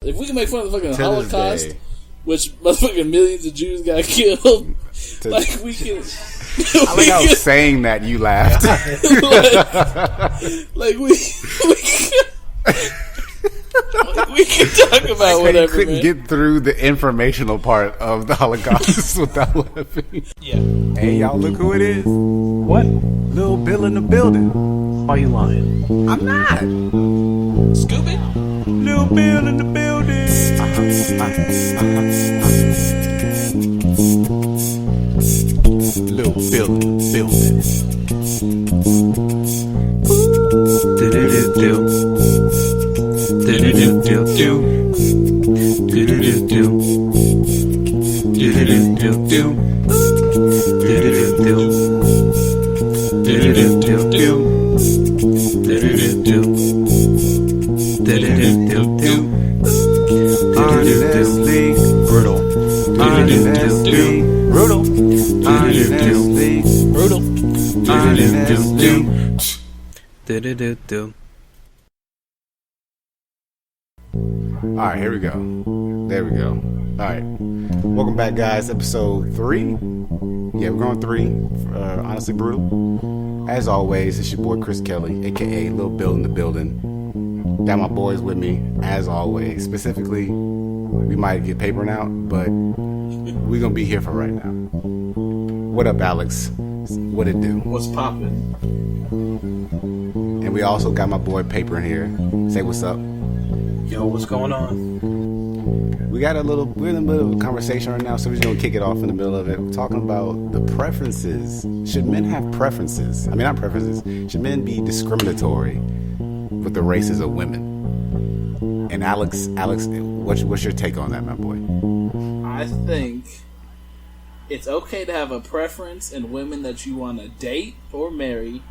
If we can make fun of the fucking To Holocaust, which motherfucking millions of Jews got killed, like we can. I like how saying that you laughed. like we can talk about whatever. You couldn't man. get through the informational part of the Holocaust without laughing. Yeah. Hey, y'all, look who it is. What? Lil Bill in the building. Why are you lying? I'm not. Scooby? Lil Bill in the building. Lil Bill in the building. Do-do-do-do. Do-do-do-do-do. Do-do-do-do. Do-do-do-do-do. Do-do-do-do. Do-do-do-do-do. Do-do-do-do. Do-do-do-do-do. Honestly brutal. Honestly brutal. Honestly Brutal. honestly. Do-do-do-do. Alright, here we go. There we go. Alright. Welcome back, guys. Episode 3. Yeah, we're going 3. Honestly brutal. As always, it's your boy Chris Kelly, aka Lil Bill in the building. Got my boys with me, as always. Specifically, we might get papering out, but we're gonna be here for right now. What up, Alex? What it do? What's poppin'? And we also got my boy Paper in here. Say what's up. Yo, what's going on? We're in the middle of a conversation right now, so we're just gonna kick it off in the middle of it. We're talking about the preferences. Should men have preferences? I mean, not preferences. Should men be discriminatory with the races of women? And Alex, what's your take on that, my boy? I think it's okay to have a preference in women that you want to date or marry.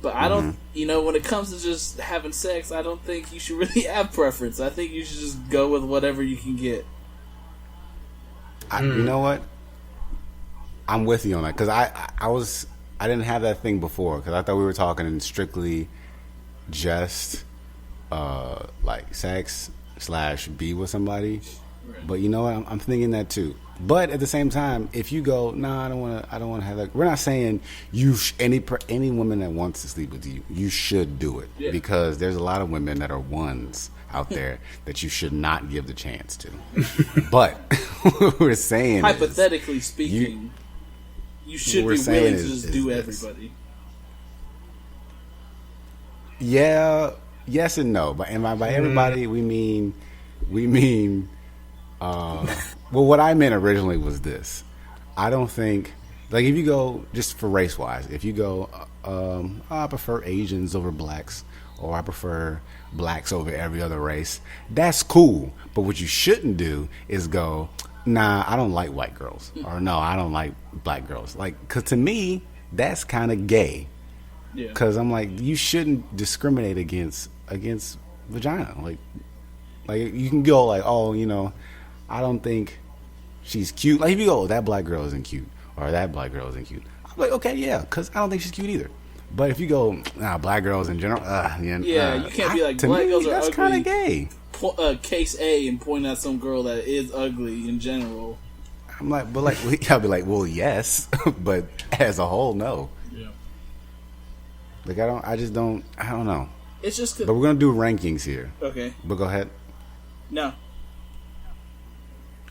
But I don't, when it comes to just having sex, I don't think you should really have preference. I think you should just go with whatever you can get. You know what? I'm with you on that because I didn't have that thing before because I thought we were talking in strictly just like sex / be with somebody. Right. But you know what? I'm thinking that too. But at the same time, if you go, I don't want to have that. We're not saying any woman that wants to sleep with you, you should do it because there's a lot of women that are ones out there that you should not give the chance to. But what we're saying, hypothetically speaking, you should be willing to just do everybody. Yeah, yes and no. But by everybody, we mean. Well, what I meant originally was this. I don't think, like, if you go just for race wise, if you go, I prefer Asians over blacks, or I prefer blacks over every other race, that's cool. But what you shouldn't do is go, nah, I don't like white girls, or no, I don't like black girls. Like, because to me, that's kind of gay. Yeah. Because I'm like, you shouldn't discriminate against vagina. Like you can go like, I don't think she's cute. Like if you go, that black girl isn't cute, or that black girl isn't cute. I'm like, okay, yeah, because I don't think she's cute either. But if you go, black girls in general, you can't be like, black girls are that's ugly. Kind of gay. Case A and point out some girl that is ugly in general. I'm like, but like, I'll be like, well, yes, but as a whole, no. Yeah. Like I don't know. It's just. But we're gonna do rankings here. Okay. But go ahead. No.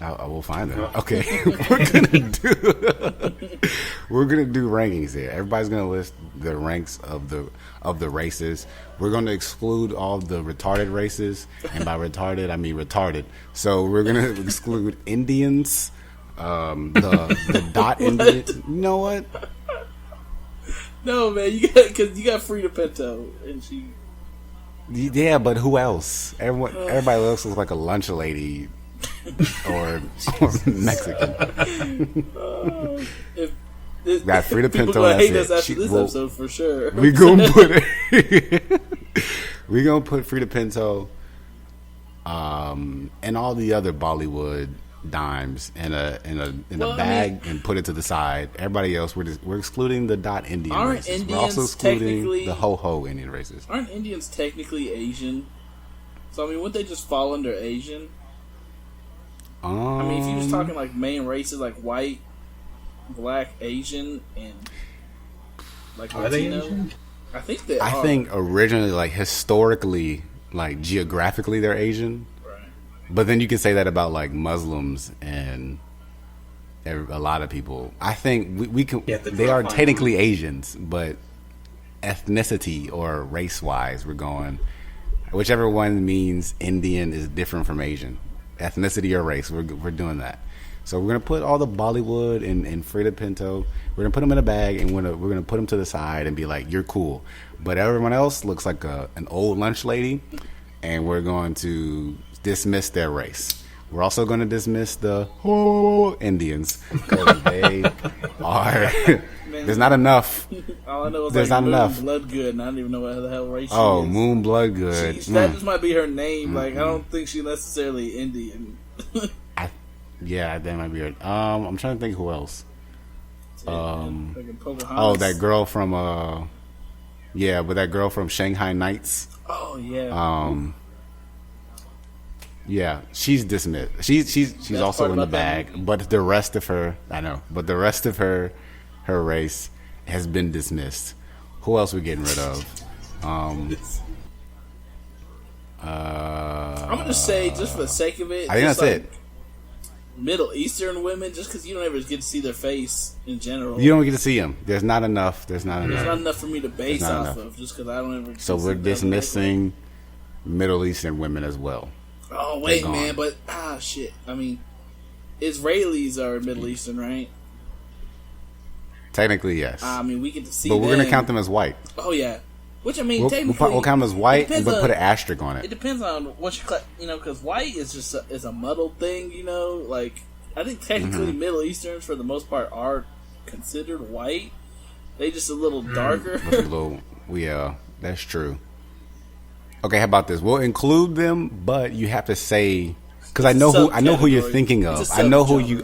I will find them. Okay, we're gonna do rankings here. Everybody's gonna list the ranks of the races. We're gonna exclude all the retarded races, and by retarded I mean retarded. So we're gonna exclude Indians, the dot Indians. You know what? No, man, you got Frida Pinto, and she. Yeah, but who else? Everybody else looks like a lunch lady. or Mexican. Got Frida Pinto. People gonna hate us after this episode for sure. We gonna put Frida Pinto, and all the other Bollywood dimes in a bag and put it to the side. Everybody else, we're excluding the dot Indian races. We're also excluding the ho Indian races. Aren't Indians technically Asian? So I mean, wouldn't they just fall under Asian? I mean, if you're just talking like main races, like white, black, Asian, and like Latino, I think they are. I think originally, like historically, like geographically, they're Asian. Right. But then you can say that about like Muslims and a lot of people. I think we can. They are technically Asians, but ethnicity or race wise, we're going whichever one means Indian is different from Asian. Ethnicity or race, we're doing that. So we're gonna put all the Bollywood and Frida Pinto. We're gonna put them in a bag and we're gonna put them to the side and be like, you're cool. But everyone else looks like an old lunch lady, and we're going to dismiss their race. We're also going to dismiss the Indians because they are. There's not enough. All I know is there's like not enough. Bloodgood, and I don't even know what the hell race she Oh, is. Moon Bloodgood. That just might be her name. Like I don't think she's necessarily Indian. Yeah, that might be her. I'm trying to think who else. Pocahontas. That girl from but that girl from Shanghai Nights. Oh yeah. Yeah, she's dismissed. She's also in the bag, but the rest of her, her race has been dismissed. Who else we getting rid of? I'm gonna say, just for the sake of it, I think that's it. Middle Eastern women, just because you don't ever get to see their face in general. You don't get to see them. There's not enough. There's not enough for me to base off of, just because I don't ever. So we're dismissing Middle Eastern women as well. Oh wait, man, but shit. I mean, Israelis are Middle Eastern, right? Technically, yes. I mean, we get to see, but we're gonna count them as white. Oh yeah, which I mean, technically, we'll count them as white, but put an asterisk on it. It depends on what you because white is just is a muddled thing, Like I think technically Middle Easterns for the most part are considered white. They just a little darker. That's true. Okay, how about this? We'll include them, but you have to say because I know who you're thinking of. I know who you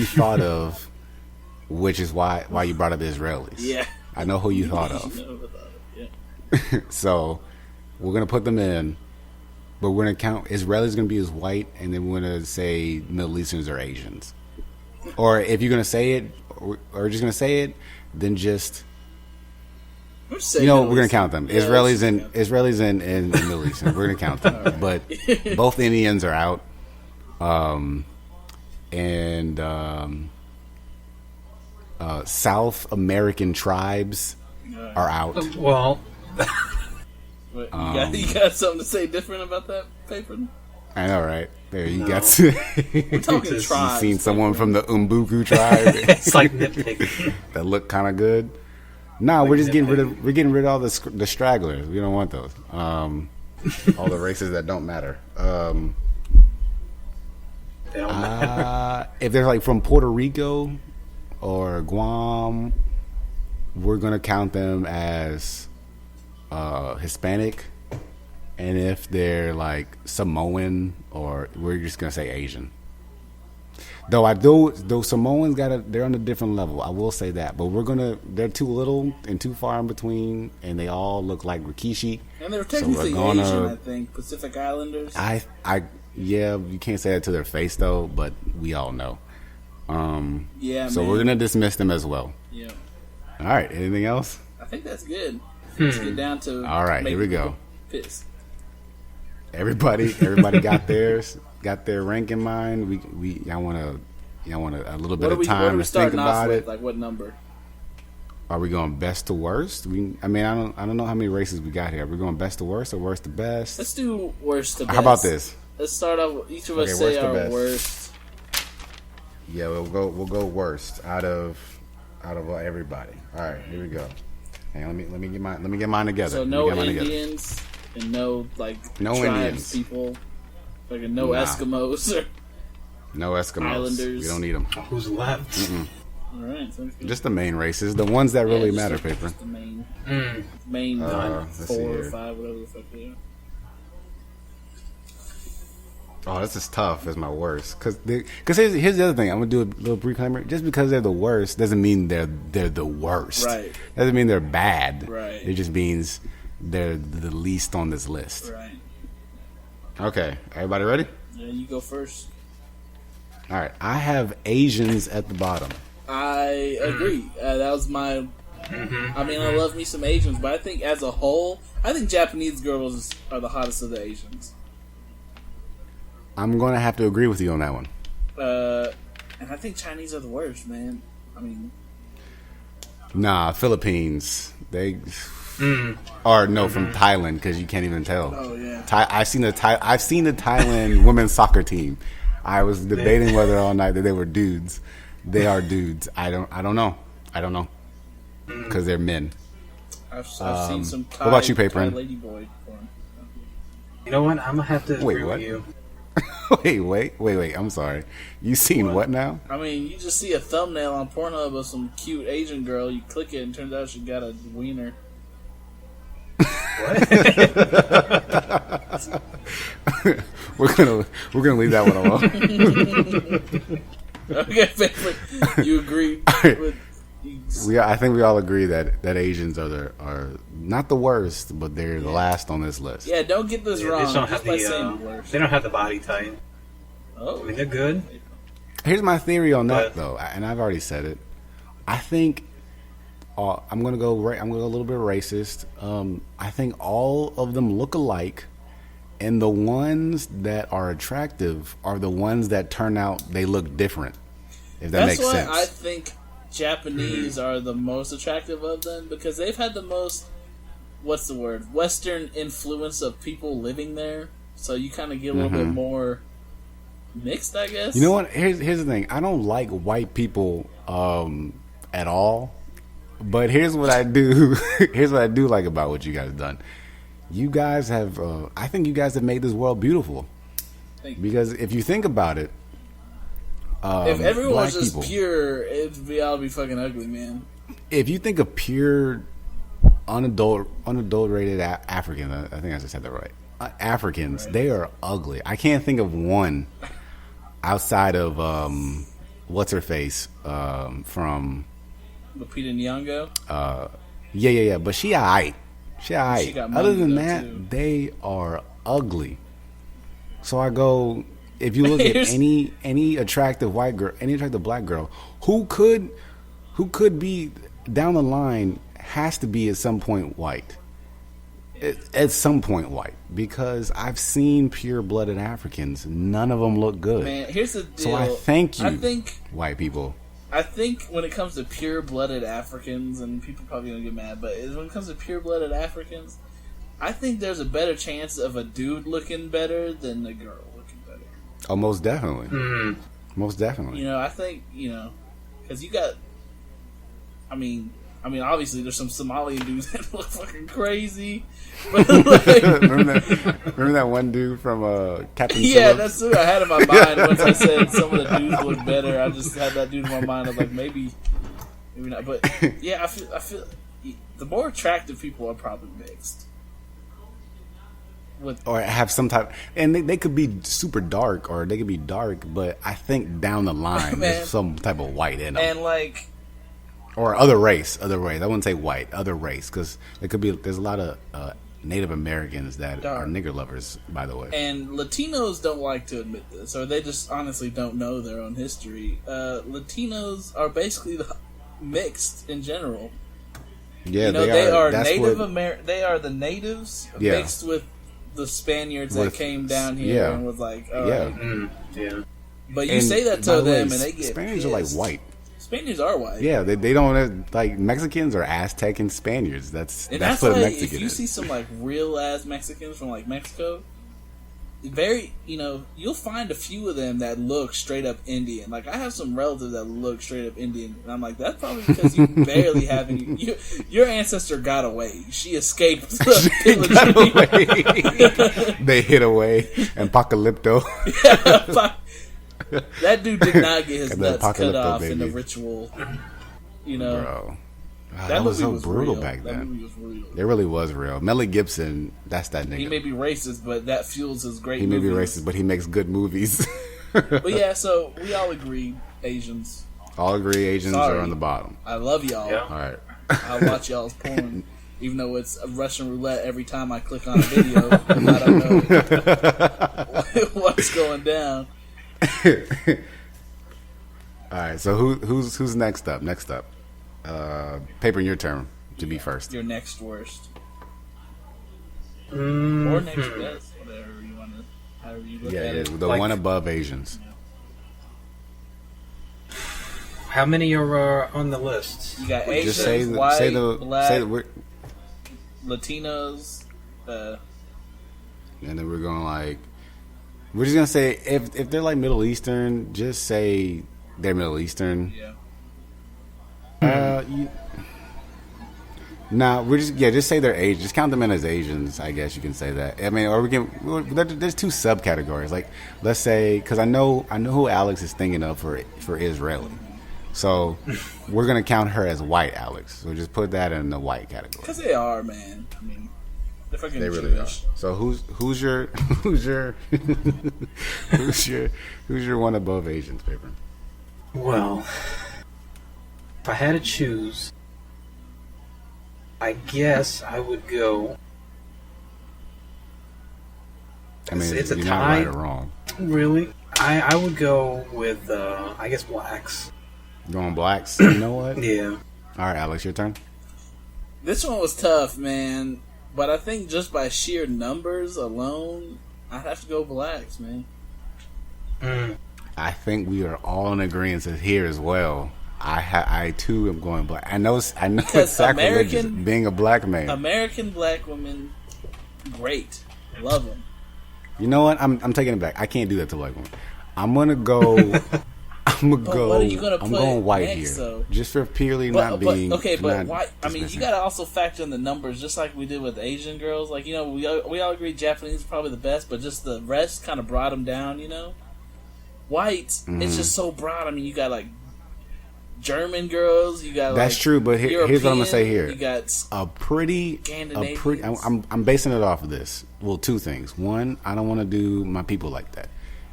thought of, which is why you brought up the Israelis. Yeah, I know who you thought of. So we're gonna put them in, but we're gonna count Israelis gonna be as white, and then we're gonna say Middle Easterns are Asians. Or if you're gonna say it, or just gonna say it, then just. We're gonna count them. Yeah, Israelis and Middle Eastern. We're gonna count them, right. But both Indians are out, and South American tribes are out. Well, you got something to say different about that paper? I know, right? There you got to. We're talking tribes. You seen someone from the Umbuku tribe? It's like nitpicking. That look kind of good. No, we're just getting rid of all the stragglers. We don't want those. All the races that don't matter. If they're like from Puerto Rico or Guam, we're gonna count them as Hispanic. And if they're like Samoan, or we're just gonna say Asian. Though Samoans they're on a different level. I will say that, but they're too little and too far in between, and they all look like Rikishi. And they're technically Asian, I think, Pacific Islanders. You can't say that to their face though, but we all know. So we're gonna dismiss them as well. Yeah. All right. Anything else? I think that's good. Let's get down to. All right. Here we go. Pissed. Everybody got theirs. Got their rank in mind. Y'all want a little bit of time to think about it. Like what number? Are we going best to worst? I don't know how many races we got here. Are we going best to worst or worst to best? Let's do worst to best. How about this? Let's start off. Each of us say our worst. Yeah, we'll go worst out of everybody. All right, here we go. Hang on, let me get mine together. So no Indians and no tribes Indians. people. Like Eskimos or no Eskimos. Islanders. We don't need them. Who's left? Mm-mm. All right, just the main races, the ones that really matter. Paper. Just the main 4 or 5, whatever the fuck they are. Oh, this is tough as my worst. Because here's the other thing. I'm gonna do a little disclaimer. Just because they're the worst doesn't mean they're the worst. Right. Doesn't mean they're bad. Right. It just means they're the least on this list. Right. Okay, everybody ready? Yeah, you go first. All right, I have Asians at the bottom. I agree. That was my. I mean, I love me some Asians, but I think as a whole, I think Japanese girls are the hottest of the Asians. I'm going to have to agree with you on that one. And I think Chinese are the worst, man. I mean, Nah, Philippines. They or no, from Thailand because you can't even tell. oh yeah. I've seen the Thailand women's soccer team. I was debating whether all night that they were dudes. They are dudes. I don't know because they're men. I've seen some. What about you, Paperin? Ladyboy porn. You know what? I'm gonna have to agree what? with you. wait. I'm sorry. You seen what now? I mean, you just see a thumbnail on Pornhub of some cute Asian girl. You click it, and turns out she got a wiener. we're gonna leave that one alone. Okay, favorite. You agree with? I think we all agree that Asians are not the worst, but they're the last on this list. Yeah, don't get this They wrong. just don't have Just by saying the. worst. They don't have the body type. Oh, I mean, they're good. Here's my theory on that But- though, and I've already said it. I think I'm gonna go a little bit racist. I think all of them look alike, and the ones that are attractive are the ones that turn out they look different. If that that's makes why sense. I think Japanese are the most attractive of them because they've had the most, what's the word, Western influence of people living there. So you kind of get a little bit more mixed, I guess. You know what? Here's the thing. I don't like white people at all. But here's what I do. Here's what I do like about what you guys have done. You guys have. I think you guys have made this world beautiful. Because if you think about it, if everyone black was just people, pure, it'd be all be fucking ugly, man. If you think of pure, unadulterated African, I think I just said that right. Africans, they are ugly. I can't think of one outside of what's her face from. Lupita Nyong'o. Yeah. But she alright. She alright. She got Other money, than though, that, too. they are ugly. So I go. If you look at any attractive white girl, any attractive black girl, who could be down the line has to be at some point white. At some point white, because I've seen pure-blooded Africans. None of them look good. Man, here's the deal. So I thank you, I think white people. I think when it comes to pure-blooded Africans, and people probably gonna get mad, but when it comes to pure-blooded Africans, I think there's a better chance of a dude looking better than a girl looking better. Oh, most definitely. Most definitely. You know, I think, because you got, I mean, obviously there's some Somalian dudes that look fucking crazy, but like, remember that one dude from Captain yeah, Phillips? that's who I had in my mind once I said some of the dudes look better. I just had that dude in my mind. I was like, maybe not, but yeah, I feel the more attractive people are probably mixed. Or have some type, and they could be super dark, or they could be dark, but I think down the line there's some type of white in them, And like, or other race. I wouldn't say white, other race, because there's a lot of Native Americans that are nigger lovers, by the way. and Latinos don't like to admit this, or they just honestly don't know their own history. Latinos are basically mixed in general. Yeah, they are that's Native They are the natives mixed with the Spaniards that came down here and was like, Yeah. But you And say that by to the way, them, and they get Spaniards pissed. are like white. Spaniards are white. Yeah, they don't like Mexicans or Aztec and Spaniards. That's That's what a why Mexican if you is. see some like real ass Mexicans from like Mexico, you'll find a few of them that look straight up Indian. Like I have some relatives that look straight up Indian, and I'm like, that's probably because you barely have any. Your ancestor got away. She escaped. They hit away, and Apocalypto. That dude did not get his Got that nuts cut Apocalypto, off in the baby. ritual. Bro. God, that was movie so brutal real. back That then. movie was real. It really was real. Melly Gibson, that's that nigga. He may be racist, but that fuels his great He may be movies. racist, but he makes good movies. But yeah, so we all agree, Asians. All agree Asians Sorry. are on the bottom. I love y'all. Yeah. All right. I'll watch y'all's porn. even though it's a Russian roulette every time I click on a video. And I don't know what's going down. All right, so who's next up? Next up, Paper, your turn to be first. Your next worst, or next best, whatever you want to, however you look at it. The one above Asians. How many are on the list? You got Asians, Just say white, black, we're, Latinos, and then we're going like, we're just gonna say if they're like Middle Eastern, just say they're Middle Eastern. yeah. We're just say they're Asian. Just count them in as Asians. I guess you can say that. I mean, or there's two subcategories. Like, let's say, because I know who Alex is thinking of for Israeli. So we're gonna count her as white, Alex. So just put that in the white category. Because they are, man. I mean, they're fucking They really Jewish. are. So who's your who's your one above Asians, Paper? Well, if I had to choose, I guess I would go. I mean, It's a you're tie. not right or wrong. Really? I would go with, I guess, blacks. Going blacks. You know what? Yeah. All right, Alex, your turn. This one was tough, man. But I think just by sheer numbers alone, I'd have to go blacks, man. I think we are all in agreement here as well. I too am going black. I know it's sacrilegious being a black man. American black women, great, love them. You know what? I'm taking it back. I can't do that to black women. I'm gonna go. What are you gonna I'm put going white next, here, though? just for purely not being. But why? I mean, dismissing. you gotta also factor in the numbers, just like we did with Asian girls. Like, you know, we all agree Japanese is probably the best, but just the rest kind of brought them down. You know, white, it's just so broad. I mean, you got like German girls, you got that's like true. But here's what I'm gonna say here: you got a pretty. I'm basing it off of this. Well, two things. One, I don't want to do my people like that.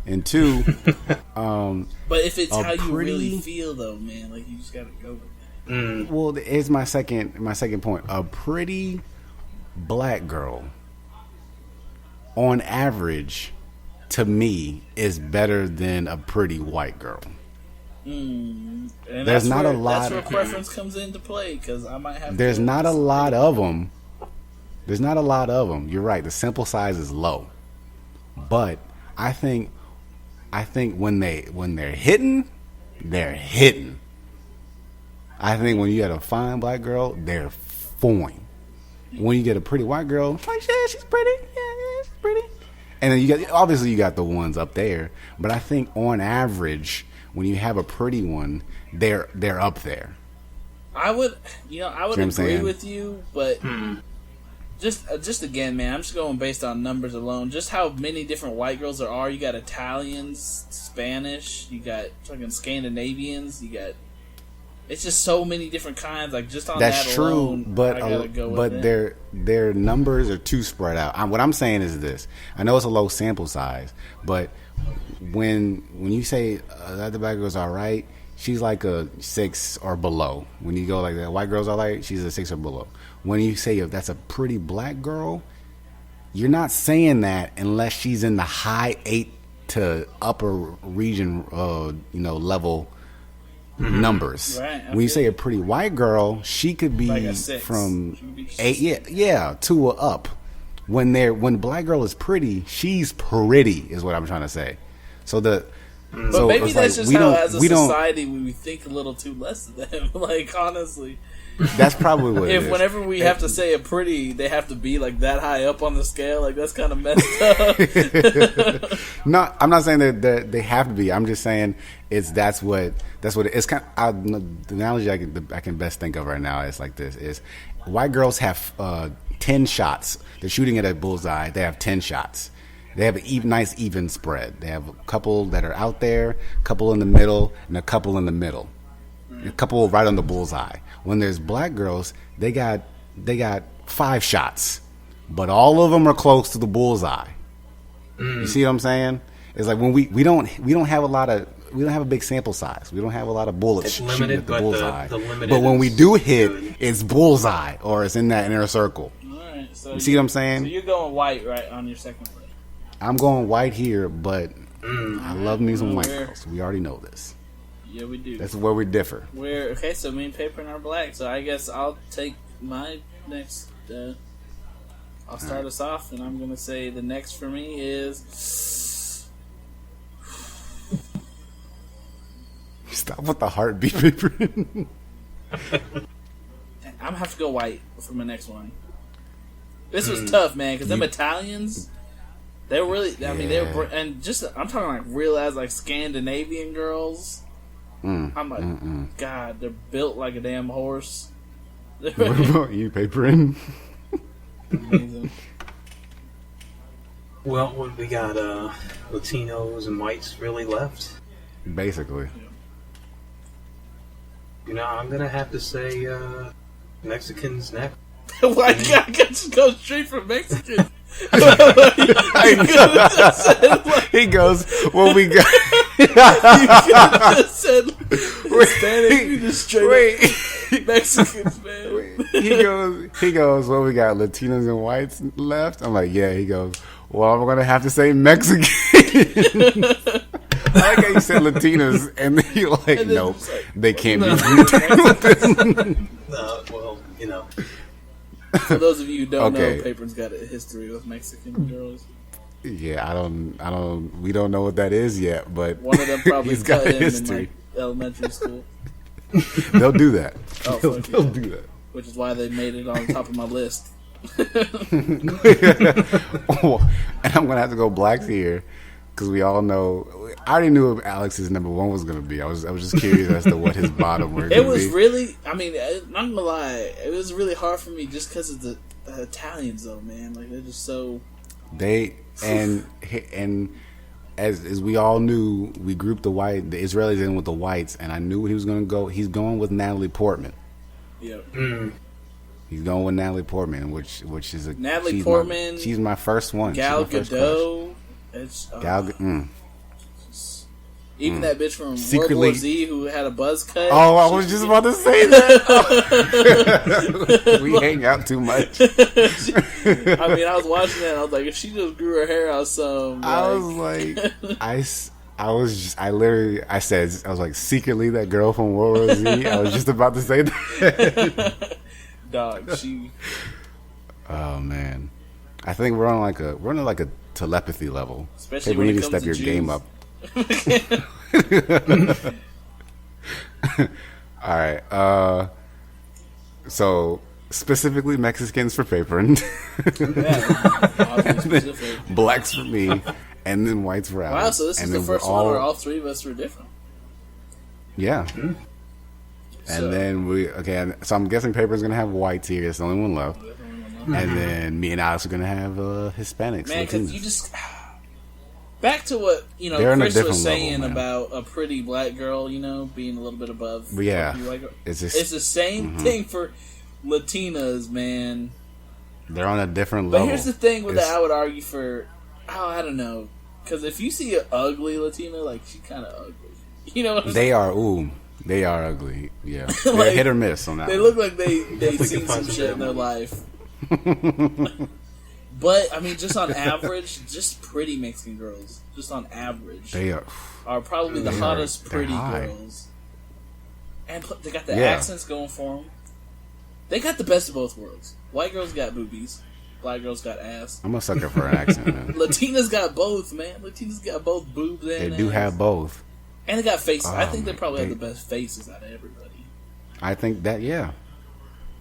And two, but if it's how you really feel, though, man, like you just gotta go with that. Well, here's my second point. A pretty black girl, on average, to me, is better than a pretty white girl. And There's not a lot. That's where preference comes into play, because I might have. There's not a lot of them. There's not a lot of them. You're right. The sample size is low, but I think when they're hitting, they're hitting. I think when you get a fine black girl, they're fine. When you get a pretty white girl, like, yeah, she's pretty. Yeah, she's pretty. And then you got the ones up there. But I think on average, when you have a pretty one, they're up there. I would agree with you, but just again, man, I'm just going based on numbers alone. Just how many different white girls there are. You got Italians, Spanish, you got fucking Scandinavians, you got. It's just so many different kinds. Like, just on that's that true, alone, but I gotta go with their numbers are too spread out. What I'm saying is this: I know it's a low sample size, but when you say that the black girl's all right, she's like a 6 or below. When you go like that, white girl's all right, she's a 6 or below. When you say that's a pretty black girl, you're not saying that unless she's in the high 8 to upper region, level. Numbers. Right, when you say a pretty white girl, she could be like a 6. from Be 8, 2 or up. When the black girl is pretty, she's pretty, is what I'm trying to say. So but maybe that's just how, as a society, we think a little too less of them. Like, honestly, that's probably what. It is. Whenever we have to say a pretty, they have to be like that high up on the scale. Like, that's kind of messed up. No, I'm not saying that they have to be. I'm just saying that's what it's kind of. The analogy I can best think of right now is like this: is white girls have 10 shots. They're shooting at a bullseye. They have 10 shots. They have a nice even spread. They have a couple that are out there, a couple in the middle, and a couple in the middle. A couple right on the bullseye. When there's black girls, they got 5 shots, but all of them are close to the bullseye. You see what I'm saying? It's like when we don't have a lot of have a big sample size. We don't have a lot of bullets It's shooting limited, at the but bullseye. the limited But when we is do hit, good. it's bullseye or it's in that inner circle. All right. So You see what I'm saying? So you're going white, right, on your second play. I'm going white here, but I love me some white Where? girls. We already know this. Yeah, we do. That's where we differ. We're okay. So me and Paper are black. So I guess I'll take my next. I'll start us off, and I'm gonna say the next for me is. Stop with the heartbeat, Paper. I'm gonna have to go white for my next one. This was tough, man, because them Italians, they were really. I mean, they were, and just I'm talking like real as like Scandinavian girls. I'm like, God, they're built like a damn horse. What about you, Paperin? Amazing. Well, we got Latinos and whites really left. Basically. You know, I'm gonna have to say Mexicans next. Why can't I just go straight from Mexican? He goes, well, we got. You just said Hispanic, you just straight up Mexicans, man. He goes, well, we got Latinos and whites left. I'm like, yeah. He goes, well, I'm going to have to say Mexican. I like how you said Latinos, and then you're like, And then nope, it's like, they can't no. be. Well, you know. For those of you who don't Okay. know, Paper's got a history with Mexican girls. Yeah, we don't know what that is yet, but One of them probably he's got cut a him in history. like elementary school, They'll do that. Oh, they'll fuck yeah. do that. which is why they made it on top of my list. Oh, and I'm gonna have to go blacks here because we all know. I already knew what Alex's number one was gonna be. I was just curious as to what his bottom were. It was be. really, I mean, not gonna lie, it was really hard for me just because of the Italians, though, man. Like they're just so. They and as we all knew, we grouped the Israelis in with the whites, and I knew he was gonna go. He's going with Natalie Portman. Yeah. He's going with Natalie Portman, which is a Natalie Portman. She's my first one. Gal She's my first crush. Gadot. It's even that bitch from Secretly- World War Z who had a buzz cut. Oh, I was just about to say that. We hang out too much. I mean, I was watching that and I was like, if she just grew her hair out some. I was like, I said, secretly that girl from World War Z. I was just about to say that. Dog, she. Oh man, I think we're on like a telepathy level. Especially Hey, when we it need to comes step your to game Jews. up. All right. So specifically Mexicans for Paper and Obviously specific. blacks for me, and then whites for Alex. Wow, so this is and the then we're first one where all three of us were different. Yeah. And then so I'm guessing Paper's gonna have whites here. It's the only one left. And then me and Alex are gonna have Hispanics. Man, because Latinos. you just. Back to what, They're on a Chris different was saying level, man. about a pretty black girl, being a little bit above. Yeah. a pretty white girl. It's just- It's the same thing for Latinas, man. They're on a different But level. here's the thing with that, It's- I would argue for, I don't know, because if you see an ugly Latina, like she kind of ugly, you know what I'm saying? They are ugly. Yeah, they're Like, hit or miss on that. They one. look like they Definitely seen can some find some shit in their good life. But I mean, just on average, just pretty Mexican girls, just on average, They are. are probably the They are- hottest they're pretty high. girls. And they got the Yeah. accents going for them. They got the best of both worlds. White girls got boobies, black girls got ass. I'm a sucker for an accent, man. Latinas got both, man. Latinas got both boobs and They do ass. have both. And they got faces. I Oh, think they probably have they- the best faces out of everybody. I think that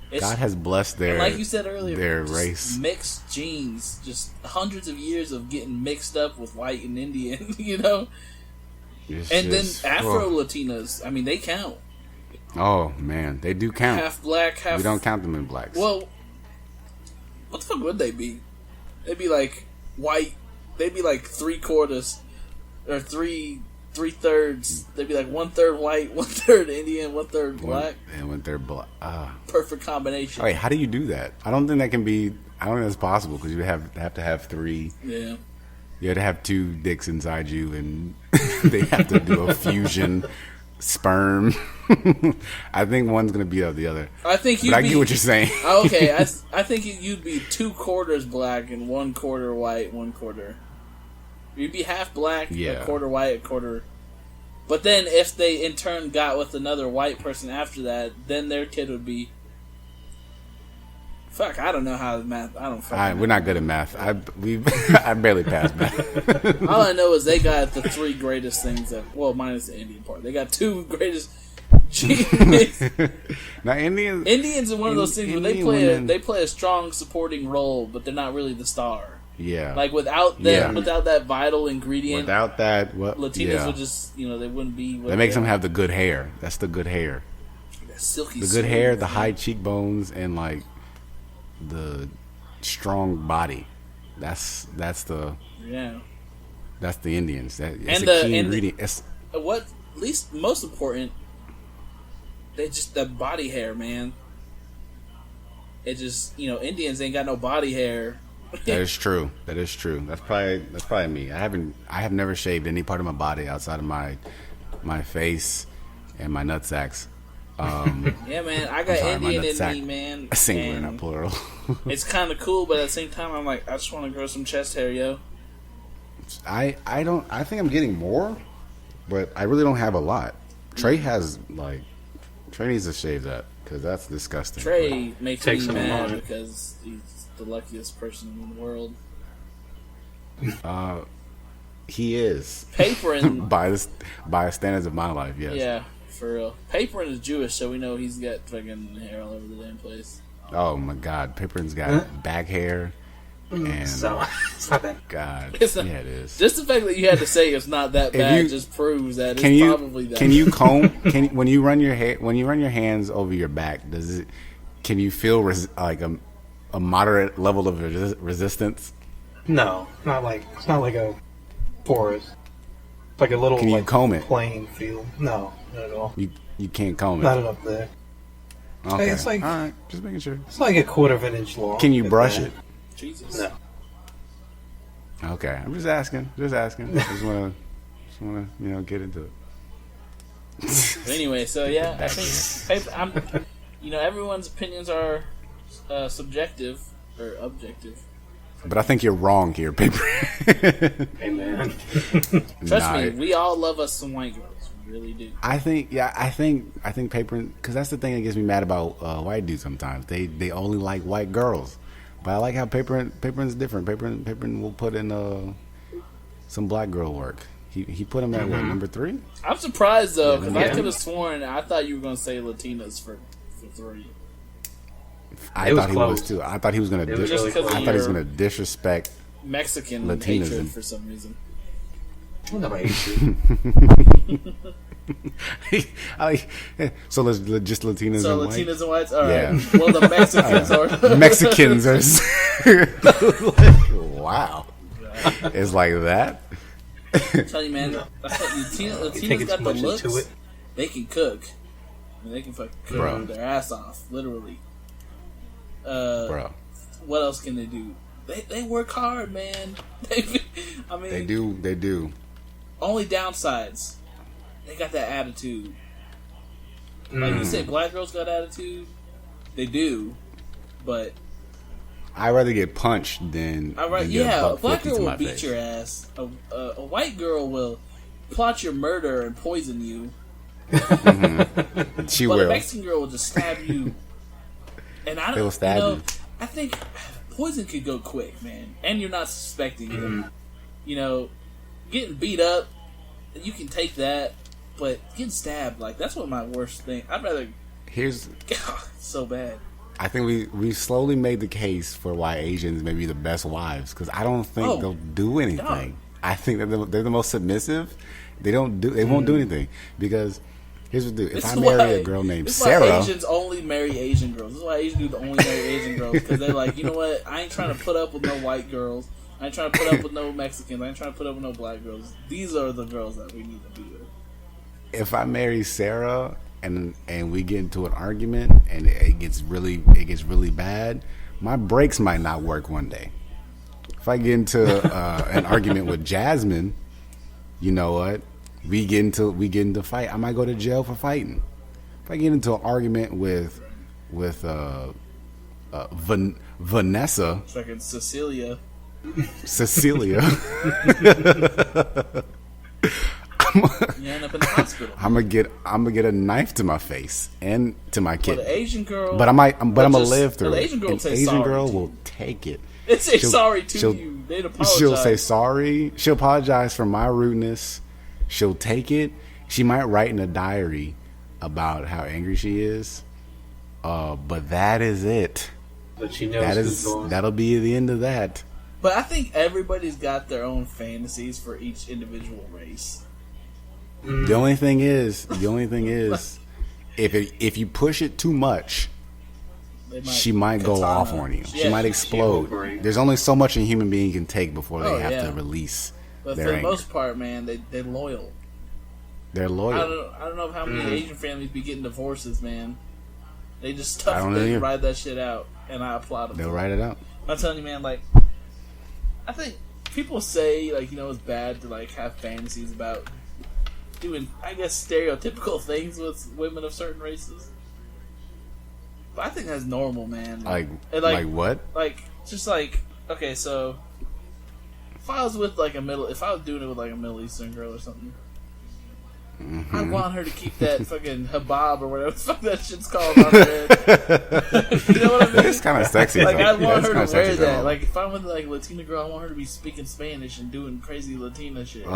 It's, God has blessed their and like you said earlier, their just race. mixed genes, just hundreds of years of getting mixed up with white and Indian, you know. It's And just- then Afro Latinas, I mean, they count. Oh man, they do count. Half black, half. We don't count them in blacks. Well, what the fuck would they be? They'd be like white. They'd be like 3/4 or 3/3. They'd be like 1/3 white, 1/3 Indian, 1/3 black. And when they're black. Perfect combination. Wait, how do you do that? I don't think that can be. I don't think that's possible because you have to have three. Yeah. You had to have two dicks inside you, and they have to do a fusion sperm. I think one's gonna beat up the other. I think you. I get what you're saying. Okay, I think you'd be 2/4 black and 1/4 white, 1/4. You'd be half black, a quarter white, a quarter. But then if they in turn got with another white person after that, then their kid would be. Fuck, I don't know how to math. I don't fucking We're not good at math. I barely passed math. All I know is they got the 3 greatest things minus the Indian part. They got 2 greatest genius. Now Indians are one of those things where they play a strong supporting role, but they're not really the star. Yeah. Like without them, without that vital ingredient, without that, Latinos would just they wouldn't be. That makes them have the good hair. That's the good hair. That silky. The good hair, the high cheekbones, and like the strong body. That's the Indians. That's a key ingredient. What least most important, they just the body hair, man. It just Indians ain't got no body hair. That is true. That's probably me. I have never shaved any part of my body outside of my face and my nutsacks. Yeah, man, I got Indian in me, man. Singular, not plural. It's kind of cool, but at the same time, I'm like, I just want to grow some chest hair, yo. I think I'm getting more, but I really don't have a lot. Trey needs to shave that because that's disgusting. Trey makes me mad because he's the luckiest person in the world. He is. Paperin by standards of my life, yes. Yeah. For real. Paperin is Jewish, so we know he's got fucking hair all over the damn place. Oh my God, Paperin's got back hair, and so it's not that. God, yeah, it is. Just the fact that you had to say it's not that bad just proves that it's probably that. Can you comb? When you run your hands over your back, can you feel like a moderate level of resistance? No, it's not like a forest. It's like a little. Can you comb it? Plain field? No, not at all. You can't comb it. Not enough there. Okay. It's like, all right, just making sure. It's like a 1/4 of an inch long. Can you brush it? Jesus. No. Okay, I'm just asking. Just wanna get into it. Anyway, so yeah, I think everyone's opinions are subjective or objective. But I think you're wrong here, Paper. Amen. Trust me, we all love us some white girls. We really do. I think Paper, because that's the thing that gets me mad about white dudes sometimes. They only like white girls. But I like how Paperin's different. Paperin will put in some black girl work. He put him at number 3? I'm surprised though, because I could have sworn I thought you were going to say Latinas for 3. I thought he was too. I thought he was going to disrespect Mexican Latinas hatred for some reason. Nobody So just Latinas so and Latinas whites? and whites? All right. Yeah. Well, the Mexicans are... Mexicans are... Wow. It's like that? I tell you, man, Latinas got the looks. They can cook. I mean, they can fucking cook their ass off, literally. Bro. What else can they do? They work hard, man. I mean, they do. Only downsides, they got that attitude. Like you said, black girls got attitude. They do, but I'd rather get punched than a black girl will beat your ass. A white girl will plot your murder and poison you. Mm-hmm. She will. A Mexican girl will just stab you. And I don't. They will stab you. I think poison could go quick, man, and you're not suspecting it. Getting beat up, you can take that, but getting stabbed, that's one of my worst things. I'd rather. So bad. I think we slowly made the case for why Asians may be the best wives, because I don't think they'll do anything. No. I think that they're the most submissive. They won't do anything, because here's what I do. If I marry a girl named Sarah, why Asians only marry Asian girls. This is why Asian dudes only marry Asian girls, because they're like, you know what? I ain't trying to put up with no white girls. I ain't trying to put up with no Mexicans. I ain't trying to put up with no black girls. These are the girls that we need to be with. If I marry Sarah and we get into an argument and it gets really bad, my brakes might not work one day. If I get into an argument with Jasmine, you know what? We get into fight. I might go to jail for fighting. If I get into an argument with Vanessa, fucking Cecilia. You end up in the hospital. I'm gonna get a knife to my face and to my kid. But the Asian girl, but I'm gonna live through the it. Asian girl, An Asian girl will take it. They say sorry to you. They'd apologize. She'll say sorry. She'll apologize for my rudeness. She'll take it. She might write in a diary about how angry she is. But that is it. But she knows that'll be the end of that. But I think everybody's got their own fantasies for each individual race. The only thing is, if you push it too much, she might go off on you. She might explode. There's only so much a human being can take before they have to release but their for the anger. most part, man, they're loyal. They're loyal. I don't know how many Asian families be getting divorces, man. They just they ride that shit out, and I applaud them. They'll ride it out. I'm telling you, man. Like, I think people say, like, you know, it's bad to like have fantasies about doing, I guess, stereotypical things with women of certain races. But I think that's normal, man. Like what? Like, just like, okay, so if I was doing it with like a Middle Eastern girl or something, I want her to keep that fucking hijab or whatever the fuck that shit's called on her head. You know what I mean? It's kind of sexy. Like, I want her to wear that. Like, if I'm with like a Latina girl, I want her to be speaking Spanish and doing crazy Latina shit.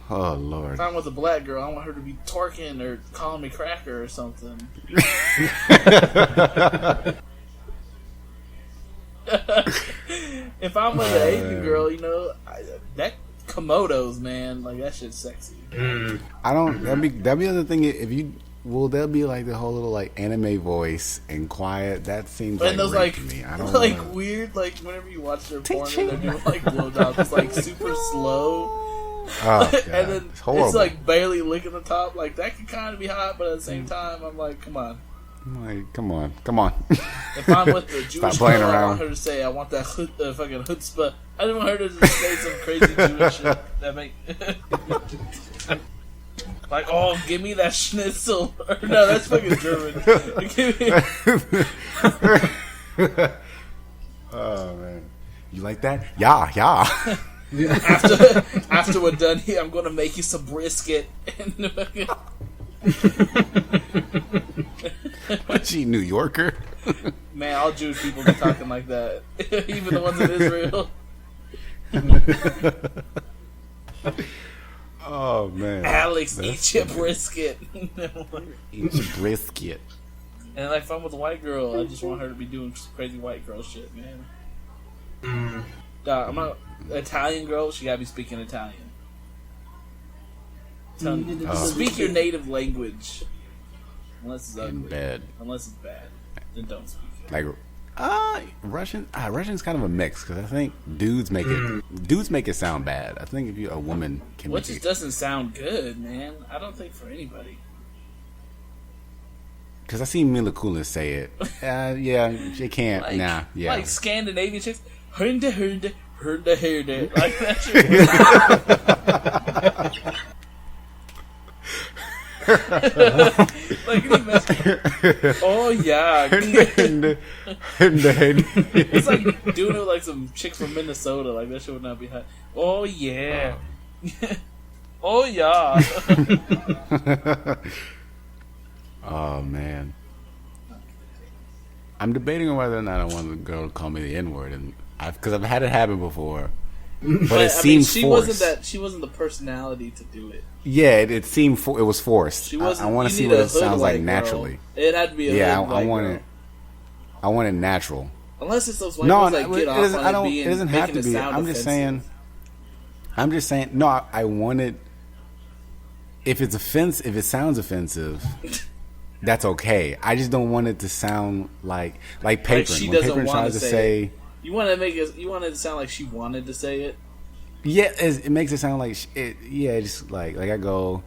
Oh Lord. If I'm with a black girl, I want her to be twerking or calling me cracker or something. If I'm with an Asian girl, you know, that Komodos, man, like that shit's sexy. I don't. That'd be the other thing. If you there'll be like the whole little like anime voice and quiet. That seems and like those rape to me. I don't like wanna... weird, like whenever you watch their porn, and they're doing like blowjobs, it's like super slow. Oh, and then it's like barely licking the top. Like that could kind of be hot, but at the same time, I'm like, come on. I'm like, come on. If I'm with the Jewish Stop playing girl, around. I want her to say, I want that fucking chutzpah. I didn't want her to just say some crazy Jewish shit that make like, oh, give me that schnitzel. Or, no, that's fucking German. Oh man, you like that? Yeah. After we're done here, I'm gonna make you some brisket. What, she New Yorker? Man, all Jewish people be talking like that. Even the ones in Israel. Oh man, Alex, eat your brisket. Eat your brisket. And like, if I'm with a white girl, I just want her to be doing crazy white girl shit, man. I'm not Italian girl. She gotta be speaking Italian. Speak your native language. Unless it's ugly. In bed. Unless it's bad, then don't speak it. Like, Russian's kind of a mix because I think dudes make it sound bad. I think if you a woman can, What just doesn't sound good, man. I don't think for anybody. Because I seen Mila Kunis say it. Yeah, she can't. Like, yeah. Like Scandinavian chicks, hernda, like that shit. Like, oh yeah. It's like doing it with like some chicks from Minnesota. Like that shit would not be hot. Oh yeah. Oh yeah. Oh man. I'm debating on whether or not I want the girl to call me the N-word, and because I've had it happen before. But it seems forced. She wasn't the personality to do it. Yeah, it seemed it was forced. She wasn't, I want to see what it sounds like naturally. It had to be I want it natural. Unless it's those white girls that get off on it it doesn't have to be. I'm just saying. No, I want it. If it's if it sounds offensive, that's okay. I just don't want it to sound like Papron. She when doesn't Papron tries to say. You want to make it. You want it to sound like she wanted to say it. Yeah, it makes it sound like just like I go,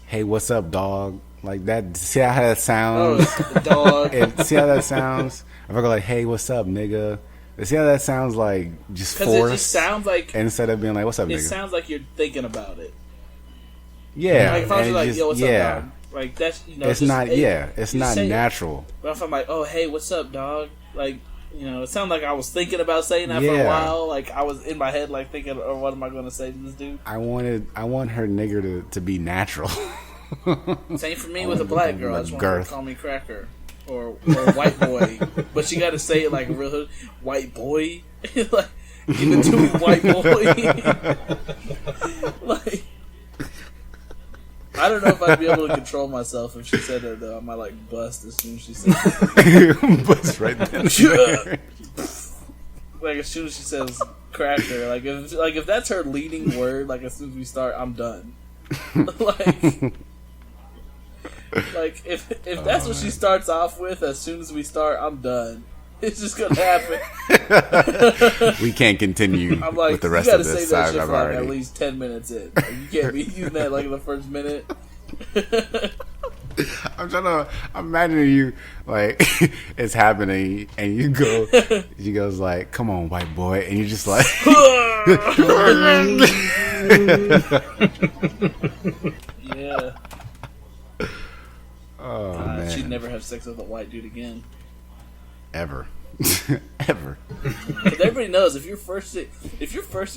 hey, what's up, dog? Like that. See how that sounds? Oh, dog. See how that sounds? If I go like, hey, what's up, nigga? See how that sounds like just Because force? it just sounds like instead of being like, "What's up, it nigga?" sounds like you're thinking about it. Yeah, Like if I was and like, just, "Yo, what's yeah. up, dog?" Like that's It's just, not. hey, Yeah, it's you not say it. natural. But if I'm like, "Oh, hey, what's up, dog?" Like, it sounded like I was thinking about saying that for a Yeah. while. Like I was in my head, like thinking, "Or what am I going to say to this dude?" I want her nigger to be natural. Same for me with a black girl. I just want her Girth. to call me cracker or white boy, but she got to say it like a real hood white boy. Like, give it to me, white boy. Like, I don't know if I'd be able to control myself if she said that though. I might like bust as soon as she said it. Bust right then and there. Like as soon as she says cracker, if that's her leading word, like as soon as we start, I'm done. Like if that's what she starts off with, as soon as we start, I'm done. It's just gonna happen. We can't continue I'm like, with the rest you gotta of this. say that shit I've for like already. at least 10 minutes in. Like, you can't be using that like in the first minute. I'm trying to imagine you like it's happening, and you go. She goes like, "Come on, white boy," and you're just like, Yeah. "Oh man, She'd never have sex with a white dude again. ever, ever." Because everybody knows if your first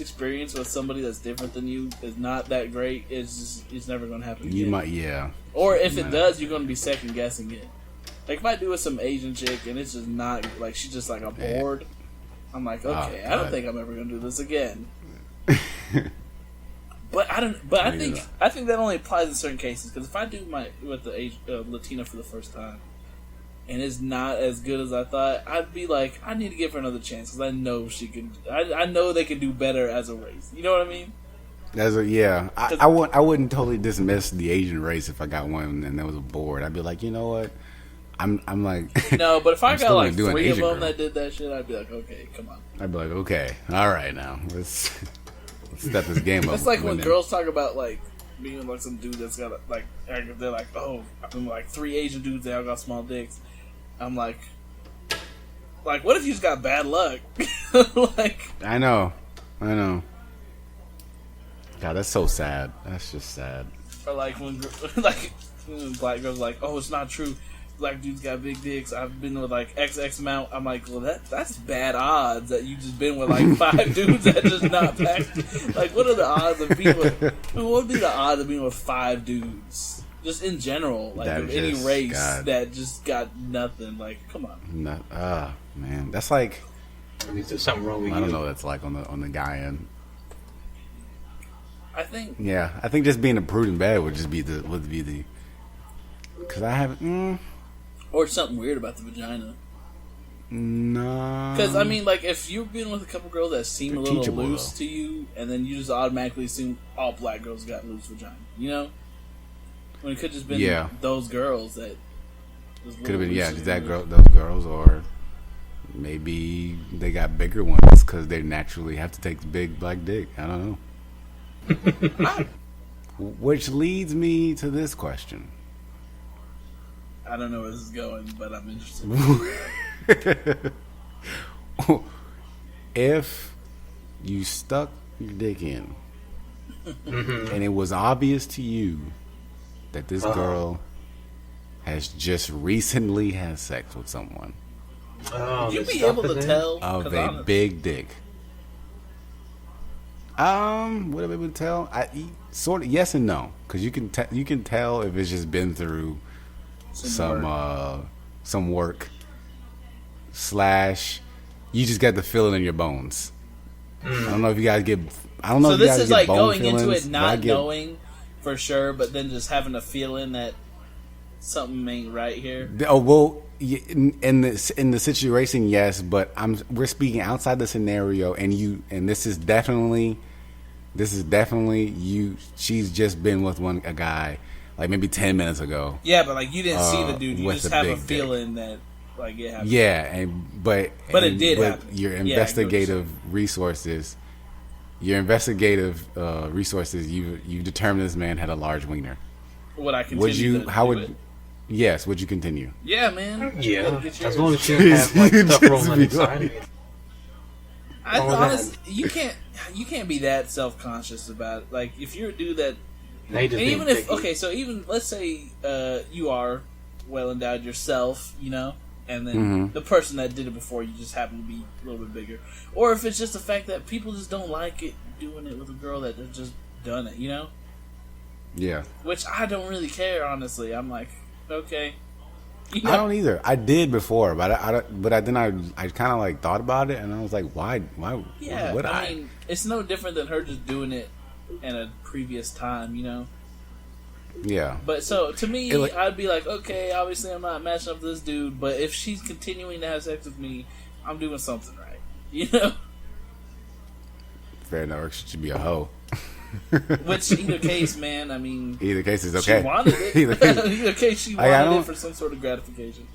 experience with somebody that's different than you is not that great, it's never going to happen again. You might, yeah. Or if it does, you're going to be second guessing it. Like if I do with some Asian chick and it's just not like she's just like a bored, I'm like, okay, I don't think I'm ever going to do this again. But I don't. But I think that only applies in certain cases. Because if I do with the Latina for the first time, and it's not as good as I thought, I'd be like, I need to give her another chance because I know she can. I know they can do better as a race. You know what I mean? Yeah. I wouldn't totally dismiss the Asian race if I got one and that was a board. I'd be like, you know what? I'm like No, but if I I'm got still like gonna do an 3 of Asian them girl. that did that shit, I'd be like, okay, come on. I'd be like, okay, all right, now let's step this game up. That's like when Women. girls talk about like being with like some dude that's got like they're like, oh, I've been with like 3 Asian dudes that all got small dicks. I'm like, what if you just got bad luck? Like, I know. God, that's so sad. That's just sad. or like when black girls are like, oh, it's not true. Black dudes got big dicks. I've been with like XX amount. I'm like, well, that's bad odds that you just been with like 5 dudes that just not packed. Like, what are the odds of being with? What would be the odds of being with 5 dudes? Just in general, like That of any just, race God. that just got nothing. Like, come on. Man, that's like There's something wrong with you. I don't know. What that's like on the guy end. I think Yeah, I think just being a prude in bed would be the because I haven't. or something weird about the vagina. No, Because I mean, like, if you've been with a couple girls that seem They're a little teachable, loose though. to you, and then you just automatically assume all black girls got loose vagina, you know? When it could just been those girls that could have been just that girl, those girls, or maybe they got bigger ones because they naturally have to take the big black dick. I don't know. Which leads me to this question. I don't know where this is going, but I'm interested. If you stuck your dick in and it was obvious to you that this girl has just recently had sex with someone Oh, You'd there's be stuff able in to there? tell. of 'Cause a honest- big dick. Would I be able to tell? Sort of yes and no, because you can tell if it's just been through some work / you just got the feeling in your bones. I don't know if you guys get. I don't know. So if you this guys is get like bone going feelings, into it but not I get- knowing for sure, but then just having a feeling that something ain't right here. Oh well, in the situation, yes, but we're speaking outside the scenario, and this is definitely you. She's just been with a guy like maybe 10 minutes ago. Yeah, but like you didn't see the dude. You with just a have a big dick. feeling that like it happened. Yeah, but it did happen. Your Yeah, I get what you're investigative resources, you determined this man had a large wiener. Would I continue? Would you? to How do would? it? Yes. Would you continue? Yeah, man. Yeah, Get yours. as long as you have like stuff rolling inside of you. you can't be that self conscious about it. Like if you're a dude that, even if so even let's say you are well endowed yourself, you know, and then the person that did it before you just happen to be a little bit bigger, or if it's just the fact that people just don't like it doing it with a girl that has just done it, you know. Yeah. Which I don't really care, honestly. I'm like, okay. You know? I don't either. I did before, but then I kind of like thought about it, and I was like, why? Yeah, would I mean, it's no different than her just doing it in a previous time, you know. Yeah. But so to me, I'd be like, okay, obviously I'm not matching up with this dude, but if she's continuing to have sex with me, I'm doing something right, you know. Fair enough. She should be a hoe. Which either case, man, I mean, either case is okay. She wanted it. Either case, she wanted it for some sort of gratification.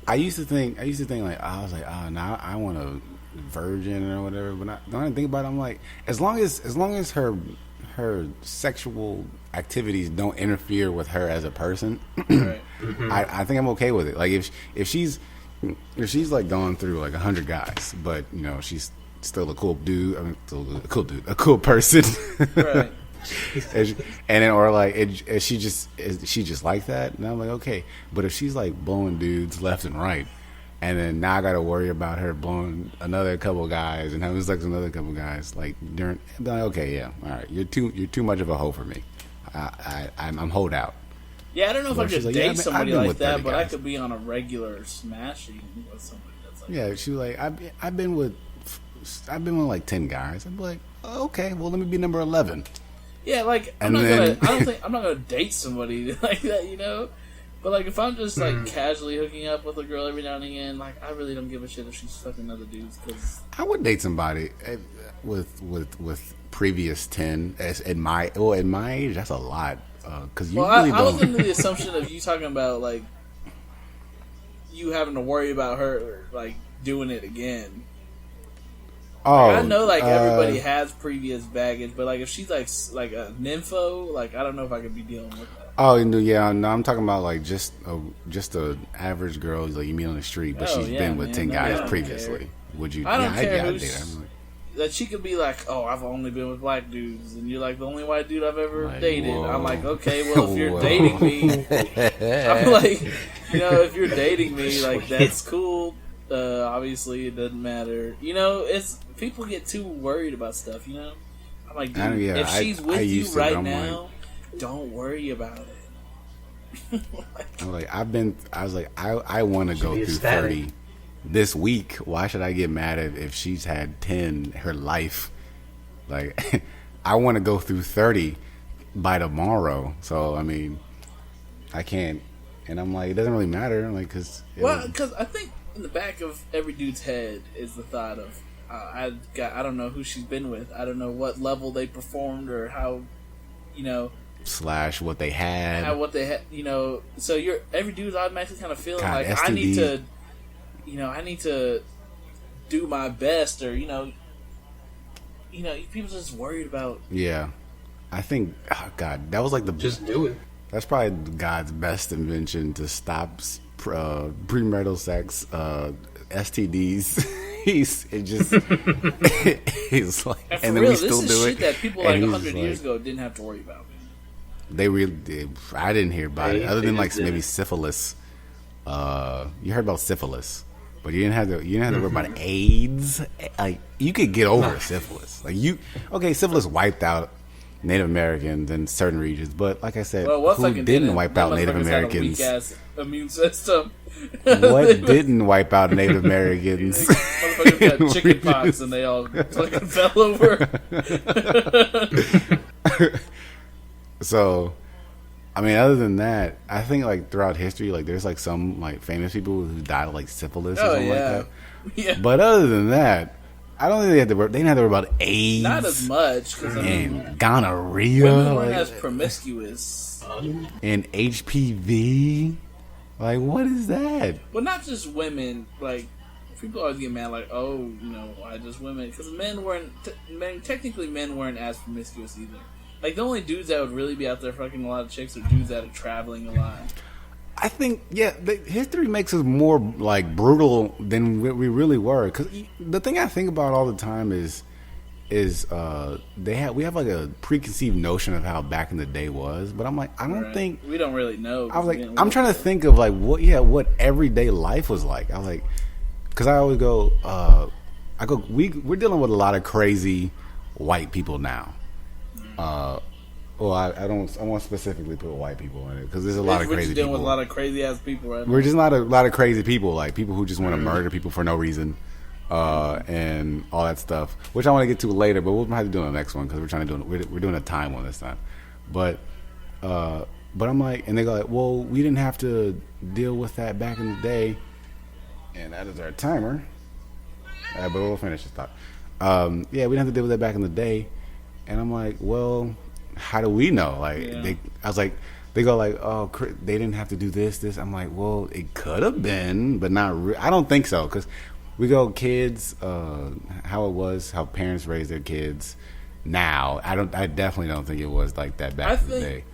I used to think like I was like, oh, now I want a virgin or whatever. But the only think about it, I'm like, as long as her sexual activities don't interfere with her as a person, Right. I think I'm okay with it. Like if she's like going through like 100 guys, but you know she's still a cool dude. I mean, a cool person. Right. and then or like is she just like that? And I'm like, okay. But if she's like blowing dudes left and right, and then now I got to worry about her blowing another couple guys and having sex with another couple guys, like during, I'm like, okay, yeah, all right, you're too much of a hoe for me. I'm hold out. Yeah, I don't know if I could like, date somebody like that, but guys. I could be on a regular smashing with somebody that's like. Yeah, she was like, I've been with like 10 guys. I'm like, oh, okay, well let me be number 11. Yeah, like I'm not gonna date somebody like that, you know. But like if I'm just like casually hooking up with a girl every now and again, like I really don't give a shit if she's fucking other dudes. Cause I would date somebody with previous 10 at my age. That's a lot. Because you really don't. I was under the assumption of you talking about like you having to worry about her like doing it again. Oh, like, I know like everybody has previous baggage, but like if she's like a nympho, like I don't know if I could be dealing with that. Oh, yeah, no, I'm talking about like just a average girl like you meet on the street, but she's been with 10 guys previously. Care. Would you? I don't care I'd date her. That she could be like, oh, I've only been with black dudes, and you're like the only white dude I've ever dated. Whoa. I'm like, okay, well, if you're dating me, I'm like, you know, if you're dating me, like that's cool. Obviously, it doesn't matter. You know, it's people get too worried about stuff. You know, I'm like, dude, if she's with you right now, don't worry about it. I want to go through 30 this week. Why should I get mad if she's had 10 her life? Like, I want to go through 30 by tomorrow. So I mean, I can't. And I'm like, it doesn't really matter. Like, because I think in the back of every dude's head is the thought of I don't know who she's been with. I don't know what level they performed or how, you know. / what they had. You know. So every dude's automatically kind of feeling like STD. I need to do my best, or people just worried about. Yeah, I think God, that was like just do it. That's probably God's best invention to stop premarital sex, STDs. He's like, and then real, we still do shit it. That people like 100 years ago didn't have to worry about. They really did. I didn't hear about it, other than like maybe syphilis. You heard about syphilis, but you didn't have to worry about AIDS. Like you could get over syphilis. Like syphilis wiped out Native Americans in certain regions, but like I said, who didn't wipe out Native Americans? Had a weak-ass immune system. What didn't wipe out Native Americans? Motherfuckers got chicken pox and they all fucking fell over. So, I mean, other than that, I think like throughout history, like there's like some like famous people who died of like syphilis or something like that. Yeah. But other than that, I don't think they didn't have to worry about AIDS. Not as much. And gonorrhea. Women weren't as promiscuous. And HPV. Like, what is that? Well, not just women. Like, people always get mad, like, oh, why just women? Because technically men weren't as promiscuous either. Like, the only dudes that would really be out there fucking a lot of chicks are dudes that are traveling a lot. I think history makes us more like brutal than we really were. Because the thing I think about all the time is we have like a preconceived notion of how back in the day was, but I'm like, I don't think we don't really know. I was like, I'm trying to think of like what everyday life was like. I was like, because I always go, we're dealing with a lot of crazy white people now. Well, I won't specifically put white people in it because there's a lot of crazy people. We're dealing with a lot of crazy ass people right now. We're just not a lot of crazy people, like people who just want to murder people for no reason, and all that stuff, which I want to get to later. But we'll have to do it on the next one because we're doing a time one this time. But I'm like, and they go like, well, we didn't have to deal with that back in the day, and that is our timer. But we'll finish this thought. We didn't have to deal with that back in the day, and I'm like, well. How do we know? Like, they go like, oh, they didn't have to do this. I'm like, well, it could have been, but not. I don't think so because we go kids, how it was, how parents raise their kids. Now, I definitely don't think it was like that back in the day.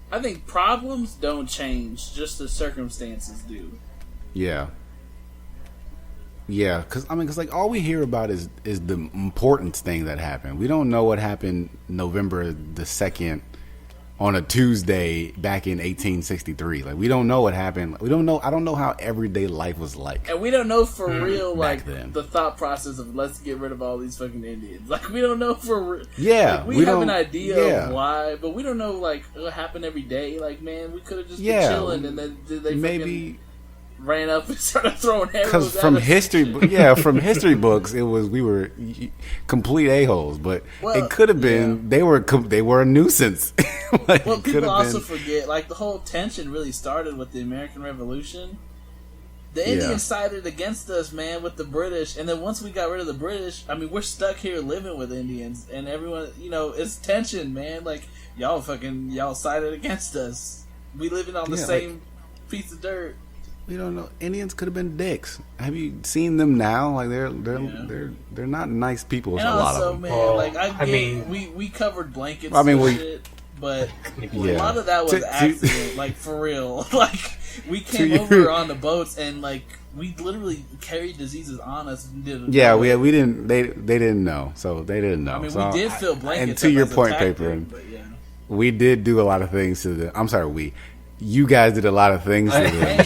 I think problems don't change, just the circumstances do. Yeah. Yeah, because like all we hear about is the important thing that happened. We don't know what happened November the 2nd on a Tuesday back in 1863. Like we don't know what happened. We don't know. I don't know how everyday life was like. And we don't know for real, like then. the thought process of let's get rid of all these fucking Indians. Like we don't know for real. Yeah, like, we have an idea of why, but we don't know like what happened every day. Like man, we could have just been chilling, and then they maybe. Ran up and started throwing arrows. Because from history books, it was we were complete a-holes. But it could have been they were a nuisance. Like, well, people also forget like the whole tension really started with the American Revolution. The Indians sided against us, man, with the British, and then once we got rid of the British, I mean, we're stuck here living with Indians, and everyone, it's tension, man. Like y'all sided against us. We living on the same piece of dirt. We don't know. Indians could have been dicks. Have you seen them now? Like they're not nice people. And a lot of them. Man, well, I mean, we covered blankets. Shit, but a lot of that was accident. Like for real. Like we came over on the boats and like we literally carried diseases on us. And didn't. Yeah, we didn't. They didn't know, so they didn't know. I mean, so we did fill blankets. And to your point, Paper, we did do a lot of things to the. I'm sorry, You guys did a lot of things to them,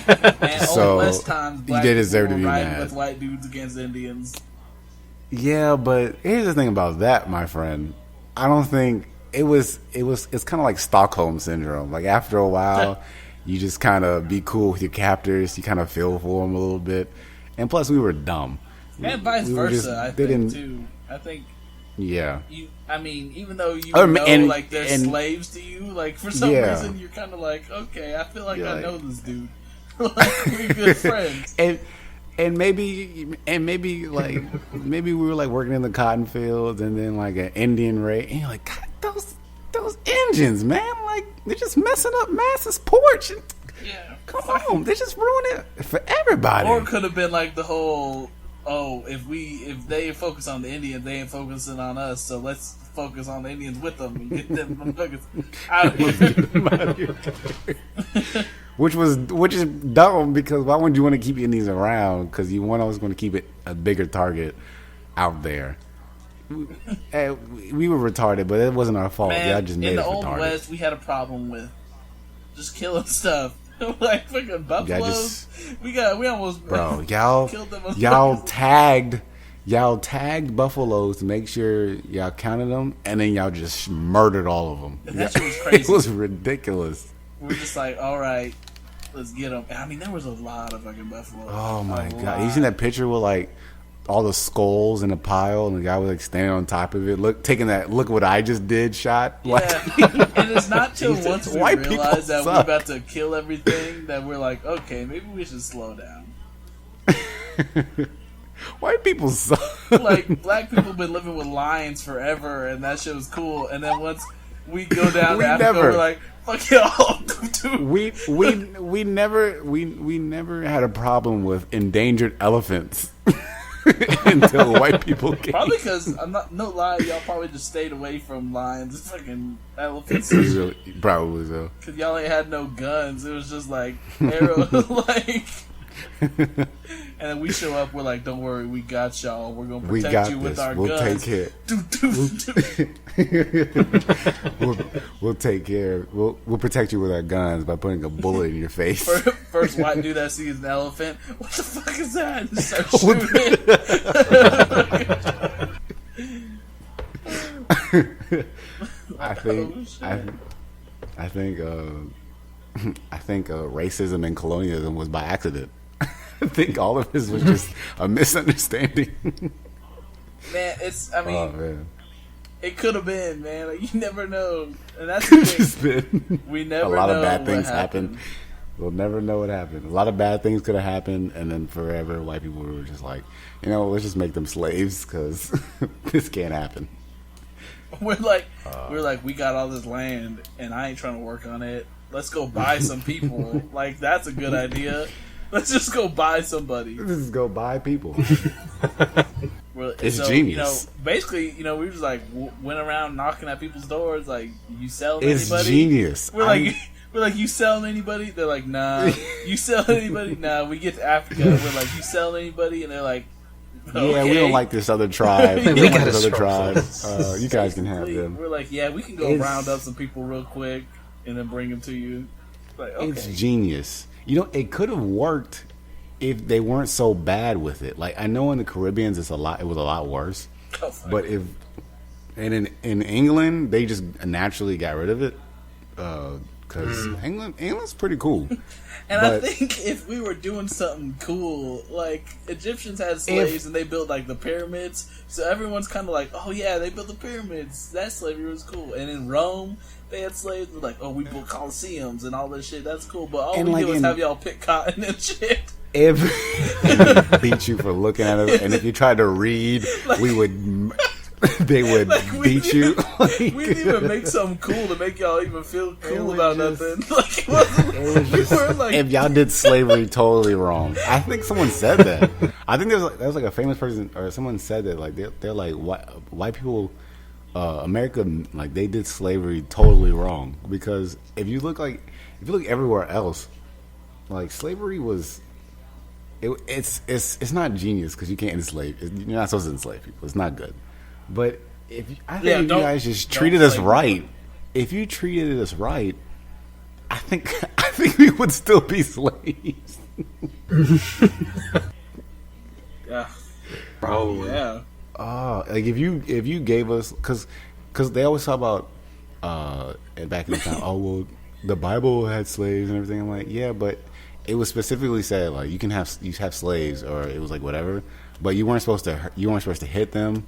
so you did deserve to be mad. With white dudes against Indians. Yeah, but here's the thing about that, my friend. I don't think it was. It's kind of like Stockholm syndrome. Like after a while, you just kind of be cool with your captors. You kind of feel for them a little bit, and plus we were dumb. And vice versa, I think too. I think. Yeah. Even though they're slaves to you, like for some reason you're kind of like, okay, I feel like I know this dude. Like we're good friends. And maybe maybe we were like working in the cotton fields, and then like an Indian raid, and you're like, God, those engines, man, like they're just messing up Mass's porch. Come on, they just ruin it for everybody. Or it could have been like the whole. Oh, if they focus on the Indians, they ain't focusing on us. So let's focus on the Indians with them and get them motherfuckers out of here. Which is dumb because why would you want to keep Indians around? Because you always going to keep it a bigger target out there. We were retarded, but it wasn't our fault. Man, y'all just made us retarded. In the Old West, we had a problem with just killing stuff. Like fucking buffaloes. We almost y'all tagged buffaloes to make sure y'all counted them, and then y'all just murdered all of them. And that shit was crazy. It was ridiculous. We're just like, all right, let's get them. I mean, there was a lot of fucking buffaloes. Oh my god! You seen that picture with like all the skulls in a pile, and the guy was like standing on top of it, look what I just did shot. Yeah. And it's not till once we realize that we're about to kill everything that we're like, okay, maybe we should slow down. White people suck. Like black people been living with lions forever, and that shit was cool. And then once we go down to Africa, we're like, fuck y'all. we never had a problem with endangered elephants. until white people came. Probably because I'm not no lie, y'all probably just stayed away from lions and fucking elephants. Probably so. Because y'all ain't had no guns. It was just like arrows, like. And then we show up. We're like, "Don't worry, we got y'all. We're gonna protect you with our we'll guns. Take care. We'll take care. We'll protect you with our guns by putting a bullet in your face." First white dude that sees an elephant, what the fuck is that? And start shooting. I think racism and colonialism was by accident. I think all of this was just a misunderstanding. Man, I mean, oh, man. It could have been, man. Like, you never know, and that's the thing. We never. A lot know of bad things happened. We'll never know what happened. A lot of bad things could have happened, and then forever, white people were just like, let's just make them slaves because this can't happen. We're like, we got all this land, and I ain't trying to work on it. Let's go buy some people. Like, that's a good idea. Let's just go buy somebody. Let's just go buy people. It's genius. Basically, we just like went around knocking at people's doors. Like, you selling it's anybody? It's genius. We're like, you selling anybody? They're like, nah. You selling anybody? Nah. We get to Africa. We're like, you selling anybody? And they're like, okay. Yeah, we don't like this other tribe. We got this other tribe. You guys can have them. We're like, yeah, we can go round up some people real quick and then bring them to you. Like, okay. It's genius. It could have worked if they weren't so bad with it. Like, I know in the Caribbean it was a lot worse. Oh, but in England they just naturally got rid of it because England's pretty cool. And I think if we were doing something cool, like Egyptians had slaves and they built like the pyramids, so everyone's kind of like, oh yeah, they built the pyramids. That slavery was cool. And in Rome, they had slaves. They're like, oh, we built coliseums and all this shit. That's cool. But all we do is have y'all pick cotton and shit. Beat you for looking at it, and if you tried to read, they would beat you. We didn't even make something cool to make y'all even feel cool about nothing. Like, if y'all did slavery totally wrong. I think someone said that. I think there was like a famous person, or someone said that like they're like white people, America, like they did slavery totally wrong, because if you look everywhere else, like slavery was. It's not genius because you can't enslave. You're not supposed to enslave people. It's not good. But if you guys just treated us right, if you treated us right, I think we would still be slaves. Yeah, probably. Yeah. Like if you gave us, because they always talk about back in the time. Oh well, the Bible had slaves and everything. I'm like, yeah, but it was specifically said like you have slaves, or it was like whatever, but you weren't supposed to hit them.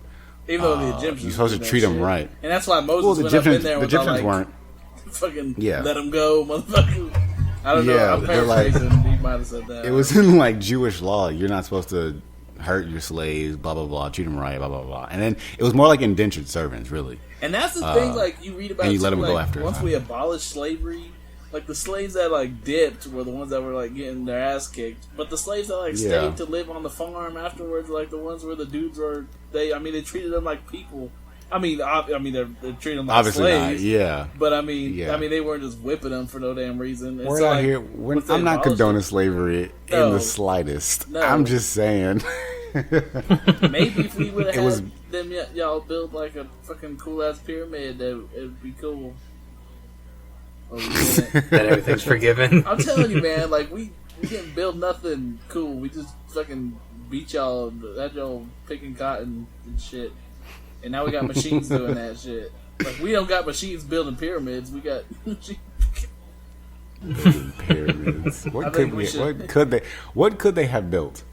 Even though the Egyptians, you're supposed to treat them right, and that's why Moses went up in there. The Egyptians weren't. Fucking let them go, motherfucker. I don't know. I'm paraphrasing. He might have said that. It was in like Jewish law. You're not supposed to hurt your slaves. Blah blah blah. Treat them right. Blah blah blah. And then it was more like indentured servants, really. And that's the thing. Like you read about, and you let them go after. Once we abolished slavery. Like, the slaves that, like, dipped were the ones that were, like, getting their ass kicked. But the slaves that, like, stayed to live on the farm afterwards, like, the ones where the dudes were, they treated them like people. I mean, they're treating them like obviously slaves. Not, yeah. But, I mean, they weren't just whipping them for no damn reason. And we're so, not like, here. I'm not condoning slavery in the slightest. No. I'm just saying. Maybe if we would have had them, y'all build, like, a fucking cool-ass pyramid, it'd be cool. That everything's forgiven. I'm telling you, man. Like we didn't build nothing cool. We just fucking beat y'all, had y'all picking cotton and shit. And now we got machines doing that shit. Like we don't got machines building pyramids. We got pyramids. What could they have built?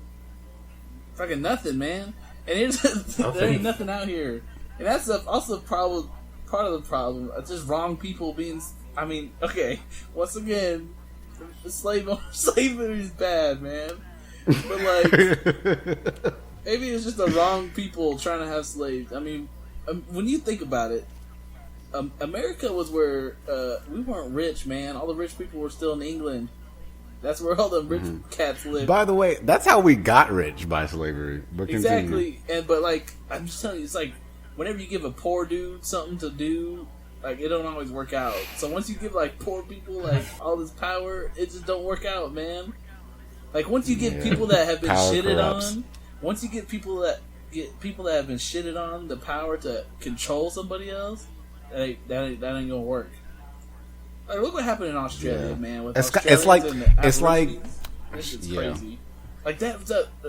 Fucking nothing, man. And there ain't nothing out here. And that's also part of the problem. It's just wrong people being. I mean, okay, once again, slavery is bad, man. But, like, maybe it's just the wrong people trying to have slaves. I mean, when you think about it, America was where we weren't rich, man. All the rich people were still in England. That's where all the rich cats live. By the way, that's how we got rich by slavery. But exactly. But like, I'm just telling you, it's like whenever you give a poor dude something to do, like it don't always work out. So once you give like poor people like all this power, it just don't work out, man. Like once you give people that have been shitted on, once you give people that have been shitted on the power to control somebody else, that ain't gonna work. Like, look what happened in Australia, man. With it's like this shit's crazy. Like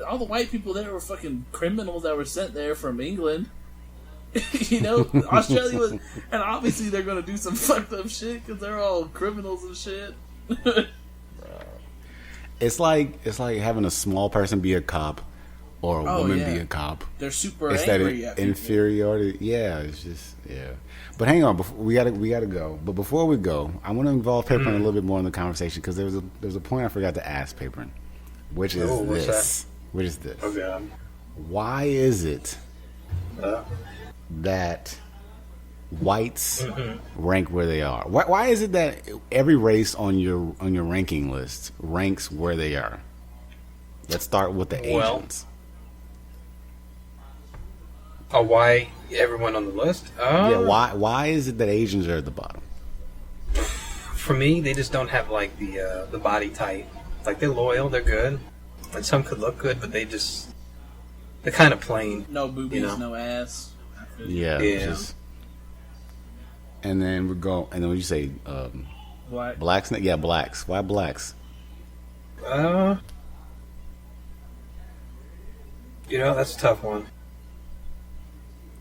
all the white people there were fucking criminals that were sent there from England. You know, Australia was, and obviously they're gonna do some fucked up shit because they're all criminals and shit. It's like having a small person be a cop or a woman be a cop. They're super it's angry. That inferiority. Yeah, it's just But hang on, we gotta go. But before we go, I want to involve Papern a little bit more in the conversation because there's a point I forgot to ask Papern, which is this. Which is this? Oh God. Why is it that whites rank where they are? Why is it that every race on your ranking list ranks where they are? Let's start with the Asians. Why everyone on the list? Why is it that Asians are at the bottom? For me, they just don't have like the body type. Like they're loyal, they're good, and some could look good, but they're kind of plain. No boobies, no ass. Yeah. And then when you say blacks, blacks. Why blacks? That's a tough one.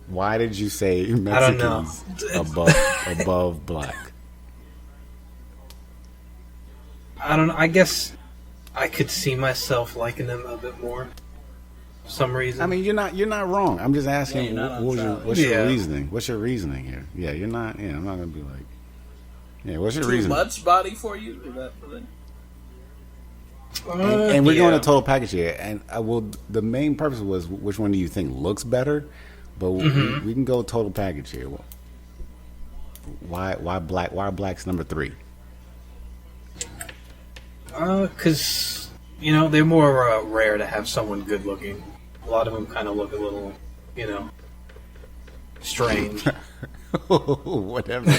Why did you say Mexicans above black? I don't know. I guess I could see myself liking them a bit more. For some reason. I mean, you're not wrong. I'm just asking, what's your reasoning? What's your reasoning here? Yeah, you're not. Yeah, I'm not gonna be like. Yeah, what's your reasoning? Too much body for you? Is that the thing? And we're going to total package here, and the main purpose was which one do you think looks better, but we can go total package here. Why black? Why are blacks number 3? Because they're more rare to have someone good looking. A lot of them kind of look a little, strange. Whatever.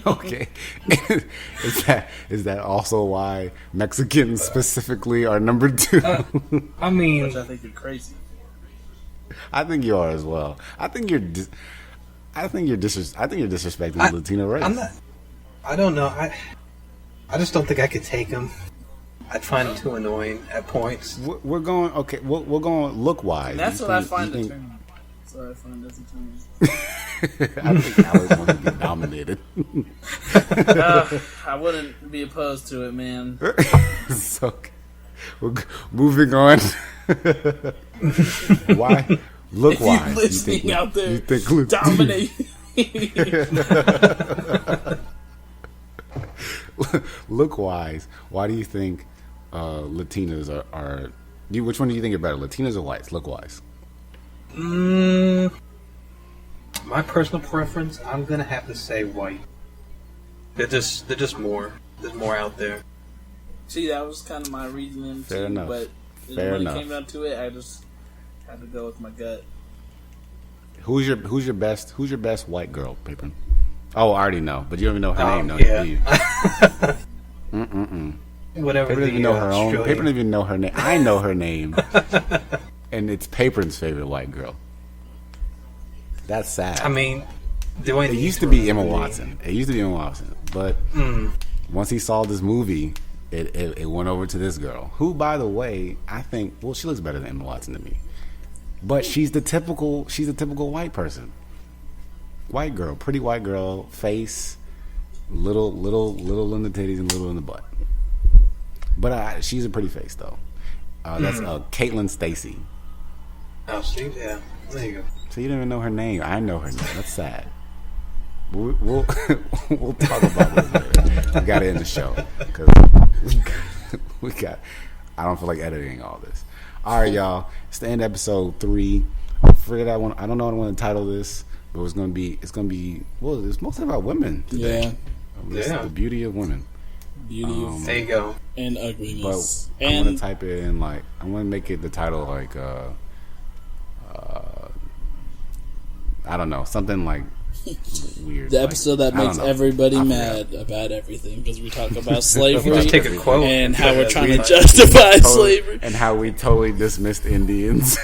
Okay. Is that also why Mexicans specifically are number 2? I mean, which I think you're crazy. I think you are as well. I think you're disrespecting the Latino race. I don't know. I just don't think I could take them. I'd find them too annoying at points. We're going we're going look wise. That's what I find determined. That's what I find as determined. I think Alex wants to get dominated. I wouldn't be opposed to it, man. So, we're moving on. Why? Look wise. Listening out there, you think dominate. Look wise. Why do you think Latinas are? Which one do you think are better, Latinas or whites? Look wise. My personal preference, I'm gonna have to say white. They're just more. There's more out there. See, that was kind of my reasoning. Fair enough. But when it came down to it, I just had to go with my gut. Who's your best white girl, Papern? Oh, I already know, but you don't even know her name, do you? Whatever. Papern doesn't even know her own. Papern doesn't even know her name. I know her name, and it's Papern's favorite white girl. That's sad. I mean, it used to be Emma Watson. But once he saw this movie, it went over to this girl, who, by the way, I think, she looks better than Emma Watson to me. But she's the typical white person. White girl, pretty white girl, face, little in the titties and little in the butt. But she's a pretty face though. That's Caitlin Stacy. Oh, see, yeah, there you go. So you don't even know her name. I know her name. That's sad. We'll talk about it later. We got to end the show because we got. I don't feel like editing all this. All right, y'all. It's the end of episode 3 forget. I don't know what I want to title this, but it's gonna be. Well, it's mostly about women today. Yeah. The beauty of women. Beauty of there you go. and ugliness. But I'm gonna type it in like I'm gonna make it the title like I don't know, something like weird. The episode that makes everybody mad about everything because we talk about slavery Just take a quote and how we're trying to justify slavery and how we totally dismissed Indians.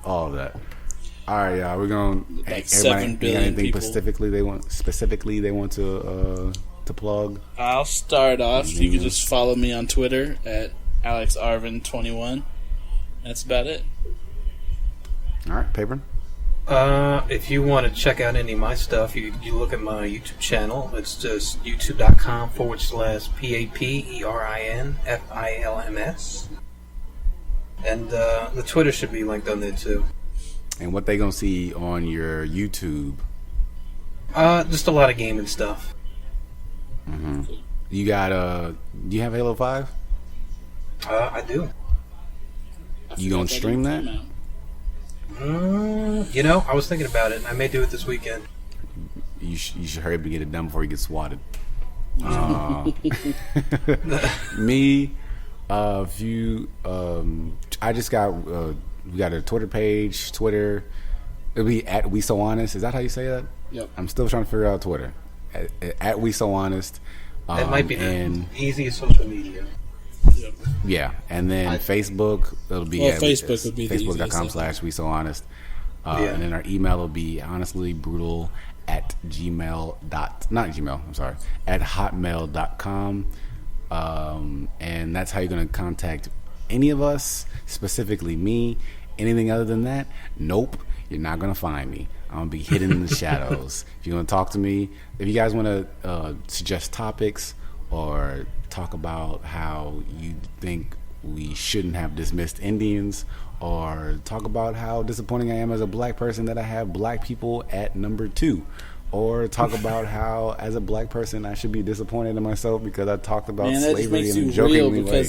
All of that. All right, y'all. We're going. Like everybody 7 billion got anything people. specifically they want to plug? I'll start off. You can just follow me on Twitter at AlexArvin21. That's about it. All right, Paper. If you want to check out any of my stuff, you look at my YouTube channel. It's just youtube.com/PAPERINFILMS. And the Twitter should be linked on there too. And what they gonna see on your YouTube? Just a lot of gaming stuff. Mm-hmm. You got do you have Halo 5? I do. You gonna stream that? You know, I was thinking about it. I may do it this weekend. You should hurry up and get it done before you get swatted. Me, if you, I just got we got a Twitter page. Twitter, it'll be at We So Honest. Is that how you say that? Yep. I'm still trying to figure out Twitter. At We So Honest. That might be the easiest social media. Yep. Yeah, and then Facebook, it'll be Facebook would be the Facebook.com/We So Honest. And then our email will be honestlybrutal at hotmail.com. And that's how you're going to contact any of us, specifically me. Anything other than that, nope, you're not going to find me. I'm going to be hidden in the shadows. If you're going to talk to me, if you guys want to suggest topics or talk about how you think we shouldn't have dismissed Indians, or talk about how disappointing I am as a black person that I have black people at number 2, or talk about how as a black person I should be disappointed in myself because I talked about slavery in a jokingly way.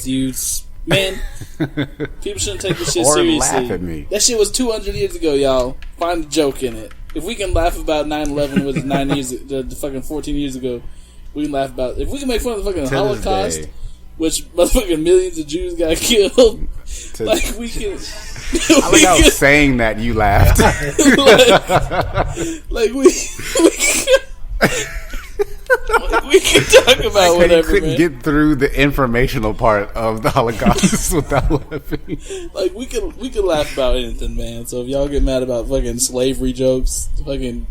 People shouldn't take this shit or seriously. laugh at me. That shit was 200 years ago, y'all. Find a joke in it. If we can laugh about 9/11 was 9 years, the fucking 14 years ago, we can laugh about. If we can make fun of the fucking Holocaust, which motherfucking millions of Jews got killed, like we can. I like how saying that you laughed. like we can talk about whatever. You couldn't get through the informational part of the Holocaust without laughing. Like we can laugh about anything, man. So if y'all get mad about fucking slavery jokes, fucking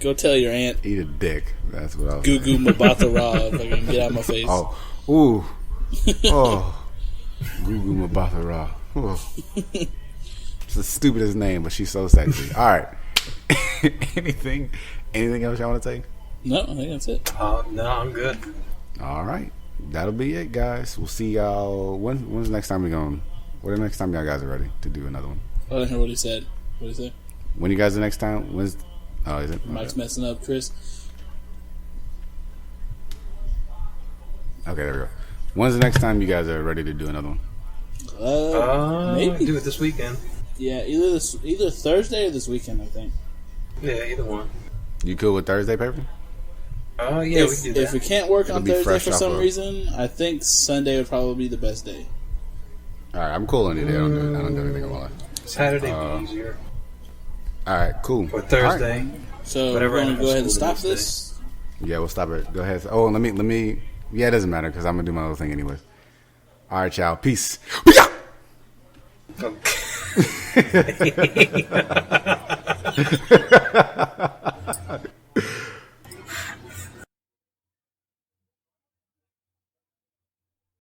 go tell your aunt. Eat a dick. That's what I was Gugu Mbatha-Raw. Fucking get out of my face. Oh, ooh, oh, Gugu Mbatha-Raw. Oh. It's the stupidest name, but she's so sexy. All right. Anything else y'all want to say? No, I think that's it. No, I'm good. All right, that'll be it, guys. We'll see y'all. When's the next time we going? When the next time y'all guys are ready to do another one? I didn't hear what he said. What did he say? When you guys the next time? When's? Oh, is it? Mike's messing up, Chris. Okay, there we go. When's the next time you guys are ready to do another one? Maybe do it this weekend. Yeah, either Thursday or this weekend, I think. Yeah, either one. You cool with Thursday, paper? Yeah, we can do that. If we can't work It'll on be Thursday fresh for off some of- reason, I think Sunday would probably be the best day. All right, I'm cool any day. I don't do anything about it. Saturday would be easier. All right, cool. Or Thursday. Right. So Whatever we're going to go ahead and school stop Wednesday. this. Yeah, we'll stop it. Go ahead. Oh, let me. Yeah, it doesn't matter because I'm gonna do my little thing anyways. All right, y'all. Peace. Okay.